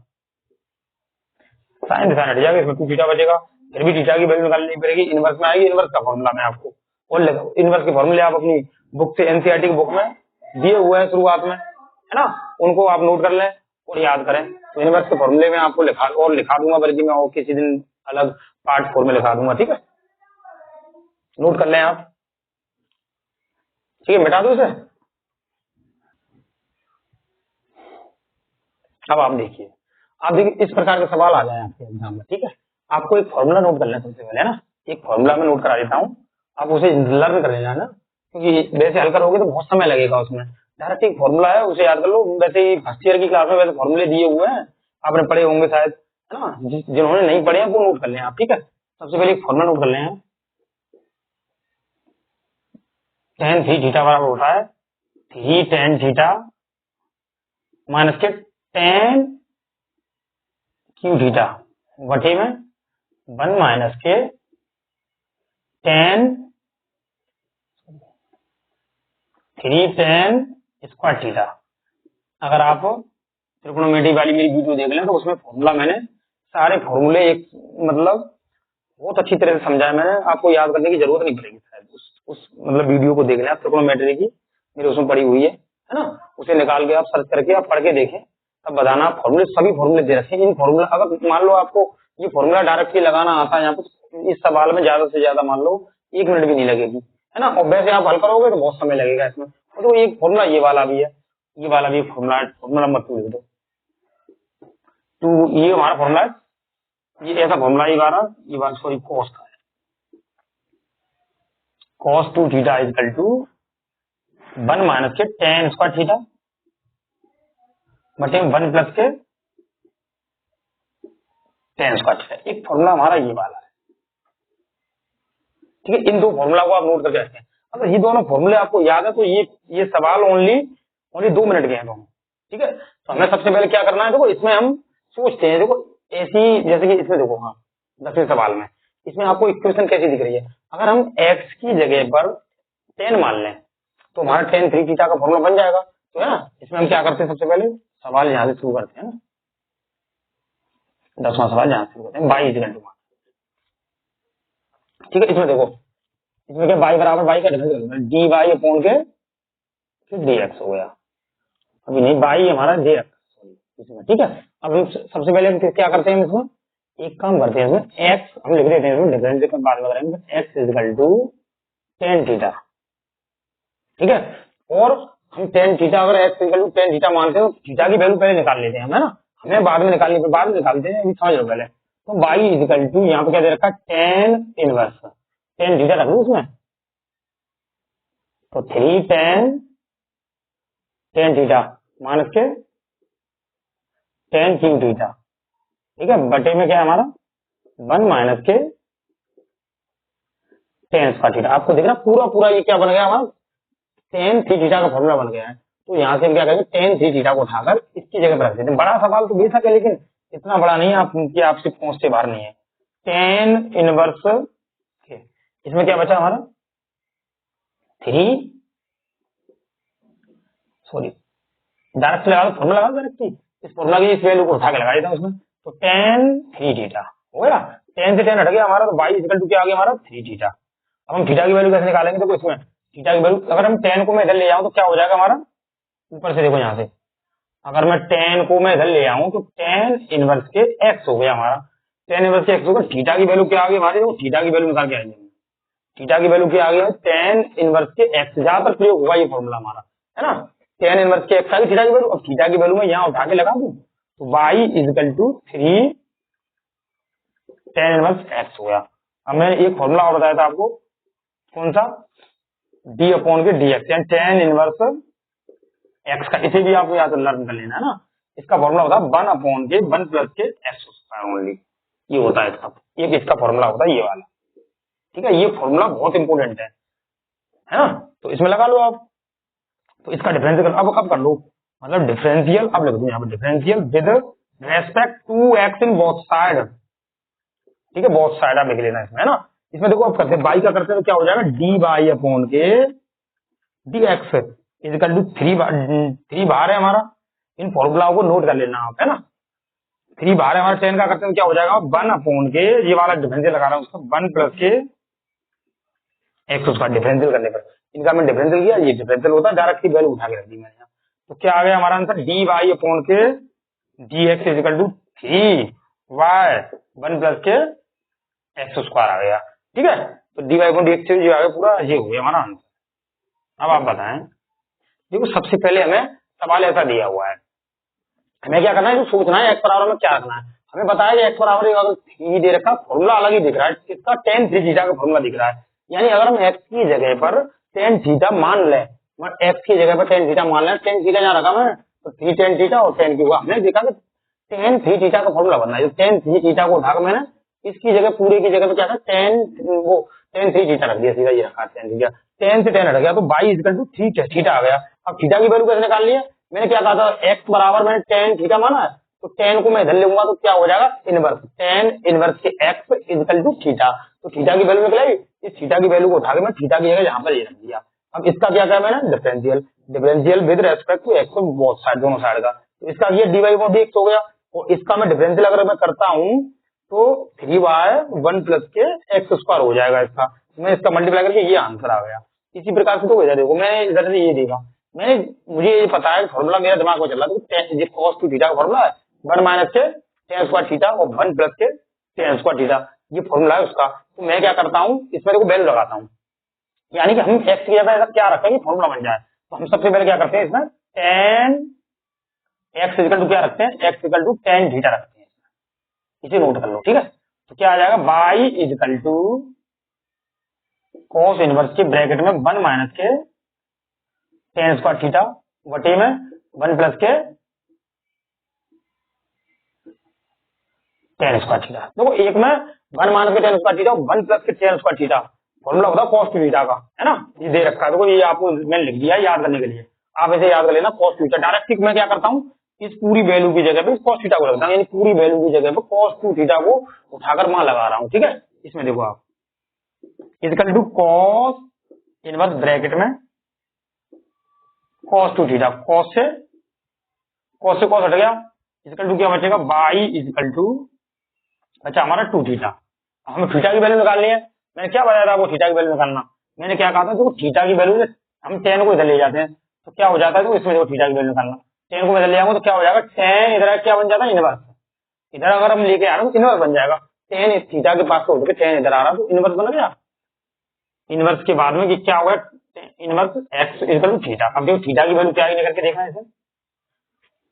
साइन साइन हट जाएगा, इसमें 2 थीटा बचेगा, फिर भी थीटा की वैल्यू निकालनी पड़ेगी, इनवर्स में आएगी, इनवर्स का फॉर्मूला मैं आपको और लेगा, इनवर्स के फॉर्मूले आप अपनी बुक से एनसीईआरटी की बुक में दिए हुए हैं शुरुआत में, है ना, उनको आप नोट कर लें और याद करें, तो इनवर्स के फॉर्मूले में आपको लिखा दूंगा, बल्कि मैं और किसी दिन अलग पार्ट 4 में लिखा दूंगा, ठीक है, नोट कर लें आप, ठीक है, मिटा दो इसे। अब आप देखिए इस प्रकार के सवाल आ जाए आपके एग्जाम में, ठीक है, आपको एक फॉर्मूला नोट कर लेना सबसे पहले, है ना, एक फॉर्मूला में नोट करा देता हूँ, आप उसे लर्न कर लेना, है ना, क्योंकि वैसे हल करोगे तो बहुत समय लगेगा उसमें, डायरेक्ट एक फॉर्मूला है उसे याद कर लो, वैसे ही फर्स्ट ईयर की क्लास में वैसे फॉर्मूले दिए हुए हैं, आपने पढ़े होंगे शायद, है ना, जिन्होंने नहीं पढ़े हैं वो नोट कर लें आप, ठीक है, सबसे पहले एक फॉर्मूला नोट कर लें, tan थीटा बराबर होता है 3 tan थीटा माइनस के tan क्यू थीटा बटे में 1 माइनस के tan 3 tan स्क्वायर थीटा। अगर आप त्रिकोणमिति वाली मेरी वीडियो देख लें तो उसमें फॉर्मूला मैंने सारे फॉर्मूले एक मतलब बहुत अच्छी तरह से समझाया मैंने, आपको याद करने की जरूरत नहीं पड़ेगी शायद, उस मतलब वीडियो को देख लें आप, त्रिकोणमिति की मेरे उसमें पड़ी हुई है ना, उसे निकाल के आप सर्च करके आप पढ़ के देखें, तब बताना फॉर्मूले, सभी फॉर्मूले दे रखे हैं, इन फॉर्मूला अगर मान लो आपको ये फॉर्मूला डायरेक्टली लगाना आता है यहाँ पे इस सवाल में ज्यादा से ज्यादा मान लो 1 मिनट भी नहीं लगेगी, है ना। और वैसे आप हल करोगे तो बहुत समय लगेगा इसमें। तो एक फॉर्मूला ये वाला भी है, ये वाला भी फॉर्मूला, फॉर्मूला नंबर 2 लिख दो। तो ये हमारा फॉर्मूला है, ये ऐसा फॉर्मूला ये बार सॉरी कॉस का है, cos 2 theta equal to 1 minus के tan स्क्वायर थीटा बटे 1 प्लस के tan स्क्वायर थीटा। एक फॉर्मूला हमारा ये वाला है, ठीक है। इन दो फॉर्मूला को आप नोट करके रखें। अगर ये दोनों फॉर्मूले आपको याद है तो ये सवाल ओनली 2 मिनट के हैं दोनों, ठीक है। तो हमें सबसे पहले क्या करना है, देखो इसमें हम सोचते हैं, देखो ऐसी जैसे कि इसमें देखो, हाँ 10वें सवाल में इसमें आपको इक्वेशन कैसी दिख रही है। अगर हम x की जगह पर 10 मान लें तो हमारा tan 3 थीटा का फॉर्मूला बन जाएगा, तो है ना। इसमें हम क्या करते हैं, सबसे पहले सवाल यहाँ से शुरू करते हैं ना, 10वां सवाल यहाँ से शुरू करते हैं, y इक्वल टू, ठीक है। इसमें देखो, इसमें क्या y बराबर y का डिफरेंस डी वाई अपॉन के फिर dx हो गया, अभी नहीं y हमारा dx इसमें, ठीक है। अब हम सबसे पहले हम क्या करते हैं, इसमें एक काम करते हैं, इसमें x हम लिख देते हैं, इसमें डिफरेंस के बाद में करेंगे x equal to tan theta, ठीक है। और हम tan थीटा, अगर x equal to tan theta मानते हैं तो थीटा की वैल्यू पहले निकाल लेते हैं हम, है ना। हमें बाद में निकालनी, फिर बाद में निकालते हैं, अभी समझ लो पहले। तो y इक्वल टू यहाँ पे क्या दे रखा है, tan इनवर्स tan थीटा रख लू उसमें, तो 3 tan थीटा माइनस के tan क्यूब थीटा, ठीक है, बटे में क्या है हमारा 1 माइनस के tan स्क्वायर थीटा। आपको दिख रहा पूरा पूरा ये क्या बन गया हमारा, tan 3 थीटा का फॉर्मूला बन गया है। तो यहाँ से हम क्या करेंगे, tan 3 थीटा को उठाकर इसकी जगह पर रख देते हैं। बड़ा सवाल तो बेशक है, लेकिन इतना बड़ा नहीं है, आपसे पहुंचते बाहर नहीं है। tan इनवर्स, इसमें क्या बचा हमारा 3, सॉरी डायरेक्ट लगा दो, फॉर्मूला लगा डायरेक्ट, इस फॉर्मूला की इस वैल्यू को उठा के लगा देता हूं उसमें, तो tan 3 थीटा हो गया। tan से tan हट गया हमारा, तो y इक्वल टू क्या आ गया हमारा 3 थीटा। अब हम थीटा की वैल्यू कैसे निकालेंगे, देखो इसमें थीटा की वैल्यू, अगर हम tan को मैं इधर ले आऊं तो क्या हो जाएगा हमारा, ऊपर से देखो यहाँ से, अगर मैं tan को मैं इधर ले आऊं तो tan इनवर्स के x हो गया हमारा, tan इनवर्स के x होगा। थीटा की वैल्यू क्या आ गई हमारी, देखो थीटा की वैल्यू निकाल के आएंगे, थीटा की वैल्यू क्या आ गया, tan इनवर्स के x, जहां पर प्रयोग हुआ ये फॉर्मूला हमारा, है ना। tan इनवर्स के x आ गई थीटा की वैल्यू, अब थीटा की वैल्यू में यहाँ उठा के लगा दूं तो y equal to 3 tan inverse x हो गया। अब मैंने एक फॉर्मूला और बताया था आपको, कौन सा, d अपॉन के dx, यानी tan इनवर्स x का, इसे भी आपको याद लर्न कर लेना है ना। इसका फॉर्मूला होता है 1 अपॉन के 1 प्लस के x स्क्वायर ओनली, ये होता है इसका, एक इसका फॉर्मूला होता है ये वाला, ठीक है। ये फॉर्मूला बहुत इंपॉर्टेंट है ना। तो इसमें लगा लो आप, तो इसका डिफरेंशियल अब कर लो, मतलब डिफरेंशियल, अब लिख दो यहाँ पर differential with respect to x in both side, ठीक है, बोथ साइड आप लिख लेना इसमें, है ना। इसमें देखो आप करते हैं बाई का करते हैं तो क्या हो जाएगा, डी बाई अपॉन के डी एक्स इक्वल टू 3 बाहर है हमारा, इन फॉर्मूलाओं को नोट कर लेना आप, है ना। 3 बाहर है हमारा, 10 का करते हैं क्या हो जाएगा 1 अपॉन के, ये वाला डिफरेंशियल लगा रहा हूँ उसका, 1 प्लस के एक्स, उसका डिफरेंशियल करने पर इनका मैं डिफरेंशियल किया, ये डिफरेंशियल होता है, डायरेक्ट की वैल्यू उठा के रख दी मैंने यहाँ। तो क्या आ गया हमारा आंसर, डी वाई अपॉन के D x equal to 3 y 1 plus के एक्स स्क्वायर आ गया, ठीक है। तो d y upon D x जो आ गया पूरा, ये हो गया हमारा आंसर। अब आप बताएं, देखो सबसे पहले हमें सवाल ऐसा दिया हुआ है, हमें क्या करना है, जो सोचना है एक्स बराबर में क्या रखना है। हमें बताया कि एक्स बराबर अगर 3 दे रखा, फॉर्मूला अलग ही दिख रहा है, इसका tan 3 थीटा का फॉर्मूला दिख रहा है, यानी अगर हम एक्स की जगह पर tan थीटा मान लें, एक्स की जगह पर tan थीटा मान लें, tan थीटा यहाँ रखा मैं, तो 3 tan थीटा और tan क्यूब, हमने देखा कि tan 3 थीटा का फॉर्मूला बनना है। tan 3 थीटा को उठाकर मैंने इसकी जगह, पूरे की जगह पे क्या था, tan 3 थीटा रख दिया, सीधा ये रखा tan थीटा, tan से tan हट गया तो y इक्वल टू 3 थीटा आ गया। अब थीटा की वैल्यू कैसे निकाल लिया, मैंने क्या कहा था, x बराबर मैंने tan थीटा माना है, तो tan को मैं इधर लूंगा तो क्या हो जाएगा, इनवर्स tan इनवर्स के x इक्वल टू थीटा, तो थीटा की वैल्यू निकलाई, इस थीटा की वैल्यू को उठा के मैं थीटा की जगह यहाँ पर ये रख दिया। अब इसका क्या किया मैंने, differential with respect to x, both side, दोनों साइड का, तो इसका ये d y by d x हो गया, और इसका मैं डिफरेंशियल अगर मैं करता हूँ तो 3 वाई 1 प्लस के एक्स स्क्वायर हो जाएगा इसका, मैं इसका मल्टीप्लाई करके ये आंसर आ गया। इसी प्रकार से तो इधर देखो, मैंने इधर से ये देखा, मुझे ये पता है फॉर्मूला मेरा दिमाग में चल रहा था, cos 2 थीटा का फॉर्मूला है 1 माइनस के tan स्क्वायर थीटा और 1 प्लस के tan स्क्वायर थीटा। ये फॉर्मूला है उसका। तो मैं क्या करता हूँ, इसमें देखो वैल्यू लगाता हूँ, यानी कि हम एक्स की जगह ऐसा क्या रखेंगे, फॉर्मूला बन जाए। तो हम सबसे पहले क्या करते हैं इसमें, टेन एक्स इक्वल टू क्या रखते हैं, x equal to tan theta रखते हैं, इसे नोट कर लो, ठीक है। तो क्या आ जाएगा, y equal to cos inverse के ब्रैकेट में 1 माइनस के टेन स्क्वायर थीटा बटे में 1 प्लस के टेन स्क्वायर थीटा। देखो एक में 1 माइनस के टेन स्क्वायर थीटा, 1 प्लस के टेन स्क्वायर थीटा, फॉर्मूला होता है कॉस टू थीटा का, है ना। ये दे रखा है, देखो ये आपको मैंने लिख दिया है याद करने के लिए, आप ऐसे याद कर लेना कॉस टू थीटा। डायरेक्ट मैं क्या करता हूँ, इस पूरी वैल्यू की जगह पे कॉस थीटा को रखता हूँ, यानी पूरी वैल्यू की जगह पे कॉस टू थीटा को उठाकर वहां लगा रहा हूँ, ठीक है। इसमें देखो आप equal to cos inverse bracket में कॉस टू थीटा, कॉस से कॉस हट गया, इक्वल टू क्या बचेगा, बाई इक्वल टू अच्छा हमारा टू थीटा। हमें थीटा की वैल्यू निकालनी है, मैंने क्या बताया था आपको थीटा की वैल्यू निकालना, मैंने क्या कहा था, देखो थीटा की वैल्यू हम टेन को इधर ले जाते हैं तो क्या हो जाता है, तो इसमें देखो थीटा की वैल्यू निकालना, टेन को इधर ले जाऊंगा तो क्या हो जाएगा, टेन इधर क्या बन जाता है, इनवर्स। इधर अगर हम लेके आ रहे हैं तो इनवर्स बन जाएगा, टेन थीटा के पास से उठ के टेन इधर आ रहा है तो इनवर्स बन गया। इनवर्स के बाद में क्या हुआ, inverse x equal to theta. अब देखो थीटा की वैल्यू क्या आई करके देखा है इसे,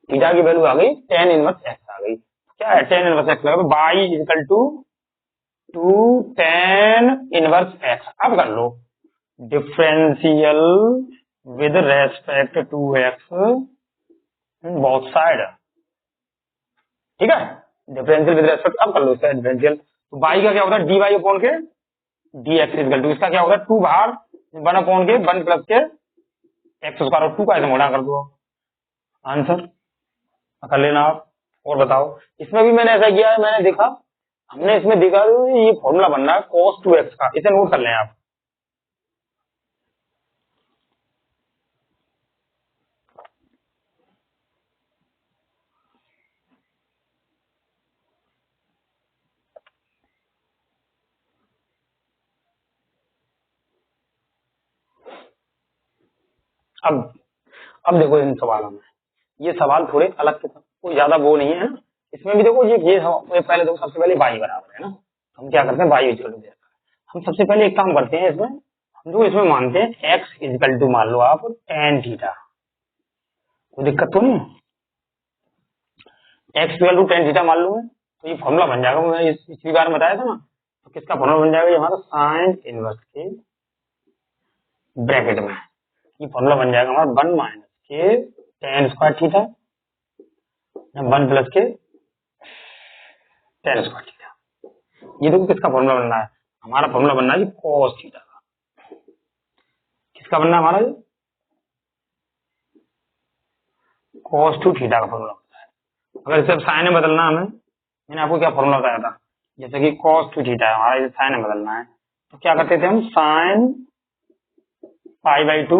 थीटा की वैल्यू आ गई टेन इनवर्स एक्स आ गई, क्या है टेन इनवर्स एक्स लगा, y equal to tan inverse x. अब कर लो differential with respect to x both side, ठीक है। डिफरेंशियल विद रेस्पेक्ट, अब कर लो इसका डिफरेंशियल, तो बाई का क्या होता है, डी वाई अपॉन के डी एक्स इक्वल टू, इसका क्या होगा, टू बाहर 1 अपॉन के 1 प्लस के एक्स स्क्वायर, 2 का ऐसे मोड़ा कर दो, आंसर कर लेना आप। और बताओ, इसमें भी मैंने ऐसा किया है, मैंने देखा, हमने इसमें देखा ये फॉर्मूला बन रहा है cos 2x का, इसे नोट कर लें आप। अब देखो इन सवालों में, ये सवाल थोड़े अलग के, कोई ज्यादा वो नहीं है ना। इसमें भी देखो ये पहले देखो सबसे पहले y बराबर है ना, हम क्या करते हैं y इक्वल टू, हम सबसे पहले एक काम करते हैं इसमें, हम जो इसमें मानते हैं x इक्वल टू मान लो आप tan थीटा, कोई दिक्कत तो नहीं, x equal to tan theta मान लो, तो ये फॉर्मूला बन जाएगा, मैंने पिछली बार बताया था ना, तो किसका फॉर्मूला बन जाएगा, ये हमारा साइन इनवर्स के ब्रैकेट में, ये फॉर्मूला बन जाएगा हमारा 1 माइनस के tan स्क्वायर थीटा 1 प्लस के tan स्क्वायर थीटा। ये देखो किसका फॉर्मूला बन रहा है, हमारा फॉर्मूला बन रहा है cos थीटा का, किसका बनना है हमारा, ये cos टू थीटा का फॉर्मूला बनता है। अगर इसे साइन में बदलना हमें, मैंने आपको क्या फॉर्मूला बताया था, जैसे कि cos टू थीटा है हमारा, इसे साइन में बदलना है तो क्या करते थे हम, sine pi by two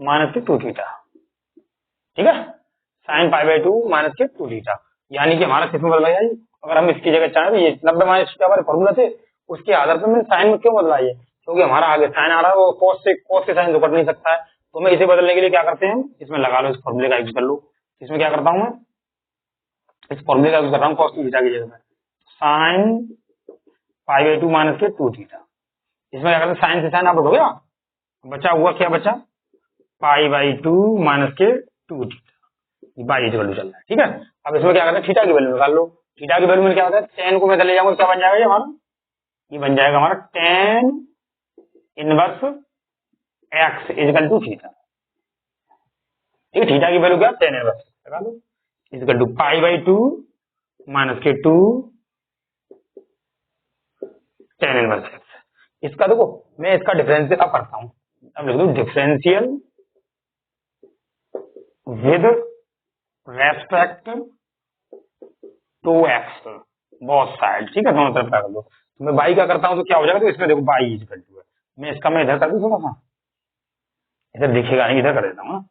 minus के टू थीटा, ठीक है, sine pi by two minus के टू थीटा, यानी कि हमारा किसमें बदला है, अगर हम इसकी जगह चाहें तो ये 90 माइनस थीटा वाले फॉर्मूला थे, उसके आधार पर मैंने साइन में क्यों बदला है, क्योंकि हमारा आगे साइन आ रहा है, वो cos से साइन तो कट नहीं सकता है, तो मैं इसे बदलने के लिए क्या करते हैं, इसमें लगा लो, इस फॉर्मूले का यूज कर लो। इसमें क्या करता हूं मैं, इस फॉर्मूले का यूज कर रहा हूँ cos टू थीटा की जगह sine pi by two minus के टू थीटा, इसमें क्या करते हैं, साइन से साइन आप हो गया, बचा हुआ क्या बचा, पाई बाई टू माइनस के two theta, y equal to चल रहा है, ठीक है। अब इसमें क्या करते हैं, थीटा की वैल्यू निकाल लो, थीटा की वैल्यू में क्या होता है, टेन को मैं इधर ले जाऊंगा क्या बन जाएगा ये हमारा, ये बन जाएगा हमारा tan inverse x equal to theta, ठीक है। थीटा की वैल्यू क्या, टेन इनवर्स लगा लो, equal to pi by two minus के टू टेन इनवर्स एक्स। इसका देखो मैं इसका डिफरेंशियल अब करता हूं, अब लिख दो differential with respect to x both side, ठीक है, दोनों तरफ कर दो। तो मैं बाई का करता हूं तो क्या हो जाएगा, तो इसमें देखो बाई इक्वल टू है, मैं इसका मैं इधर कर दूं, थोड़ा सा इधर दिखेगा नहीं, इधर कर देता हूँ ना,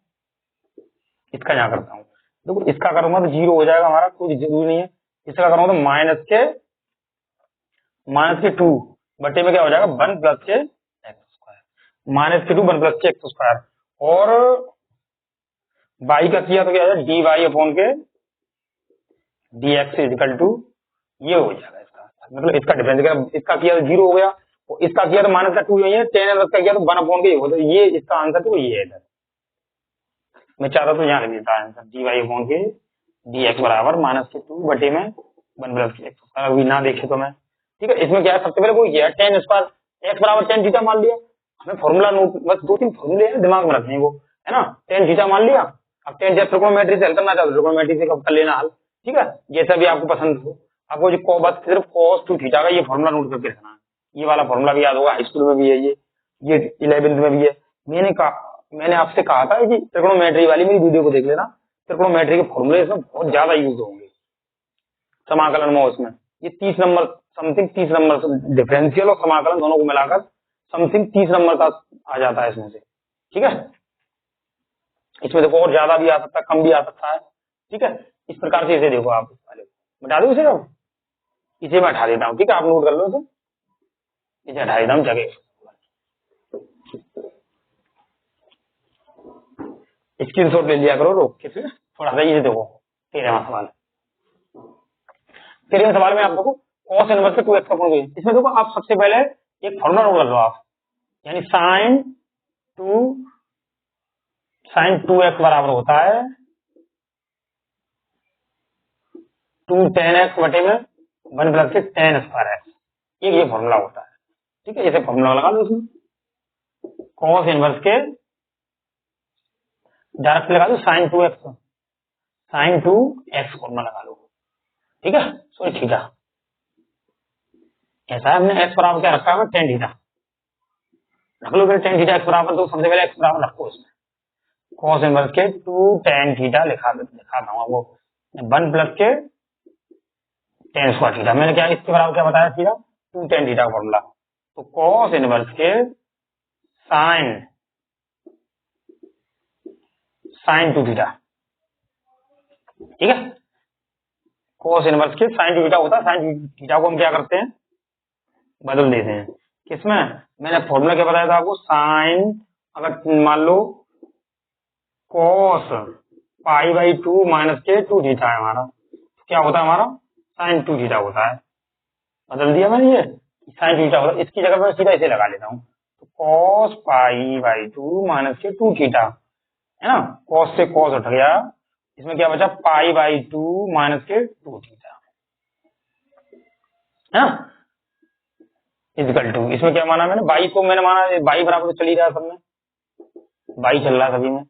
इसका यहाँ करता हूँ, देखो इसका करूंगा तो जीरो हो जाएगा हमारा, कोई जरूरी नहीं है, इसका करूंगा तो माइनस के टू बटे में क्या हो जाएगा, 1 प्लस के एक्स स्क्वायर, माइनस के टू 1 प्लस के एक्स स्क्वायर, और बाई का किया तो क्या हो जाएगा, डी वाई अपॉन के डी एक्स इजिकल टू, ये हो जाएगा इसका, मतलब इसका डिफरेंस किया, इसका किया तो 0 हो गया, और इसका किया तो माइनस का 2 यही है, tan इनवर्स का किया तो 1 के हो, तो ये इसका आंसर तो ये है इधर। मैं चाहता तो यहाँ लिख देता आंसर dy अपॉन के dx बराबर -2 बटे में 1 प्लस के x। अभी ना देखे तो मैं, ठीक है, इसमें क्या है, सबसे पहले कोई किया tan स्क्वायर x बराबर tan थीटा मान लिया, हमें फॉर्मूला नोट, बस 2-3 फॉर्मूले हैं दिमाग में रखने वो, है ना, tan थीटा मान लिया। अब tan जब ट्रिग्नोमेट्री से हल करना चाहते हो ट्रिग्नोमेट्री से कर लेना हल, ठीक है, जैसा भी आपको पसंद हो। आपको जो बस सिर्फ cos 2 थीटा का ये फॉर्मूला नोट करके रखना है, ये वाला फॉर्मूला भी याद होगा, हाई स्कूल में भी है ये 11th में भी है। मैंने आपसे कहा था कि ट्रिग्नोमेट्री वाली मेरी वीडियो को देख लेना, ट्रिग्नोमेट्री के फॉर्मूले इसमें बहुत ज्यादा यूज होंगे समाकलन में। उसमें ये 30 नंबर समथिंग 30 नंबर डिफरेंशियल और समाकलन दोनों को मिलाकर समथिंग 30 नंबर का आ जाता है इसमें से, ठीक है। इसमें देखो और ज्यादा भी आ सकता है, कम भी आ सकता है, ठीक है। इस प्रकार से इसे देखो, आप बता दो इसे, अब इसे मैं हटा देता हूँ, ठीक है, आप नोट कर लो इसे हटा देता हूँ जगह। स्क्रीनशॉट ले लिया करो रोक के, फिर थोड़ा सा ये देखो 13वां सवाल। 13वें सवाल में आप देखो cos इनवर्स के 2x का गुण, इसमें देखो आप सबसे पहले एक फॉर्मूला नोट कर लो आप, यानी sin 2x बराबर होता है 2 tan x बटे में 1 प्लस के tan स्क्वायर x, ये फॉर्मूला होता है, ठीक है। इसे फॉर्मूला लगा लो, इसमें cos इनवर्स के डायरेक्ट लगा दो sin 2x फॉर्मूला लगा लो, ठीक है, सॉरी थीटा, ऐसा है हमने x बराबर क्या रखा है, tan थीटा रख लो, फिर tan थीटा x बराबर, तो सबसे पहले x बराबर रखो, इसमें cos इनवर्स के 2 tan थीटा लिखा था वो 1 प्लस के tan स्क्वायर थीटा। मैंने क्या इसके बराबर क्या बताया थीटा, 2 tan थीटा का फॉर्मूला, तो cos इनवर्स के sin 2 थीटा, ठीक है, cos इनवर्स के sin 2 थीटा होता है। sin थीटा को हम क्या करते हैं, बदल देते हैं, किसमें, मैंने फॉर्मूला क्या बताया था आपको, sin, अगर मान लो cos π/2 माइनस के 2 थीटा है हमारा, तो क्या होता है हमारा sin 2 थीटा होता है, बदल दिया मैंने, ये sin 2 थीटा होता है, इसकी जगह पर सीधा इसे लगा लेता हूँ, तो cos π/2 माइनस के 2 थीटा, है ना, cos से cos उठ गया, इसमें क्या बचा π/2 माइनस के 2 थीटा, है ना, इक्वल टू, इसमें क्या माना मैंने, बाई को मैंने माना, बाई बराबर चल ही रहा है सब में, बाई चल रहा है सभी में,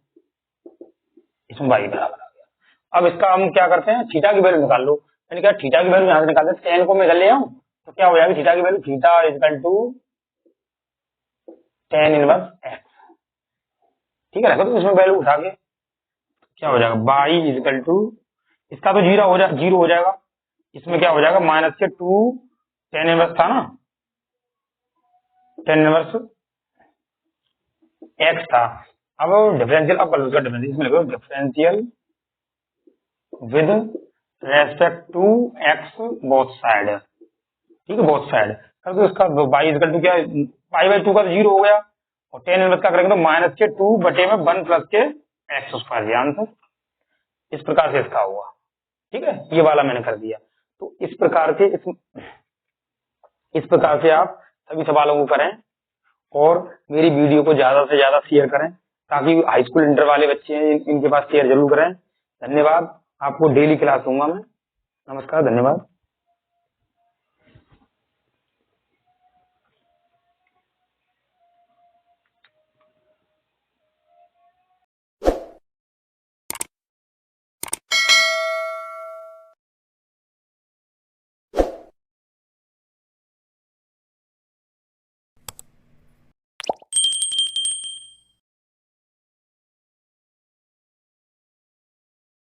इसमें बाई बराबर आ गया। अब इसका हम क्या करते हैं, थीटा की वैल्यू निकाल लो, मैंने कहा थीटा की वैल्यू यहां से निकालते हैं, tan को मैं कर ले आऊं, तो क्या हो जाएगी थीटा की value, theta equal to tan inverse x, ठीक है, रखो तो इसमें वैल्यू उठा के क्या हो जाएगा, बाई इक्वल टू, इसका तो 0 हो जाएगा, इसमें क्या हो जाएगा माइनस के 2 tan इनवर्स था ना, tan इनवर्स x था, अब डिफरेंशियल, अब डिफरेंशियल इसमें लिखो, differential with respect to x both side, ठीक है, बोथ साइड कर दो, इसका बाई इक्वल टू क्या, π/2 का 0 हो गया, और tan इनवर्स का करेंगे तो माइनस के 2 बटे में 1 प्लस के x स्क्वायर, ये आंसर, इस प्रकार से इसका हुआ, ठीक है, ये वाला मैंने कर दिया। तो इस प्रकार से आप सभी सवालों को करें, और मेरी वीडियो को ज्यादा से ज्यादा शेयर करें, ताकि हाई स्कूल इंटर वाले बच्चे हैं इनके पास शेयर जरूर करें। धन्यवाद, आपको डेली क्लास दूंगा मैं, नमस्कार, धन्यवाद।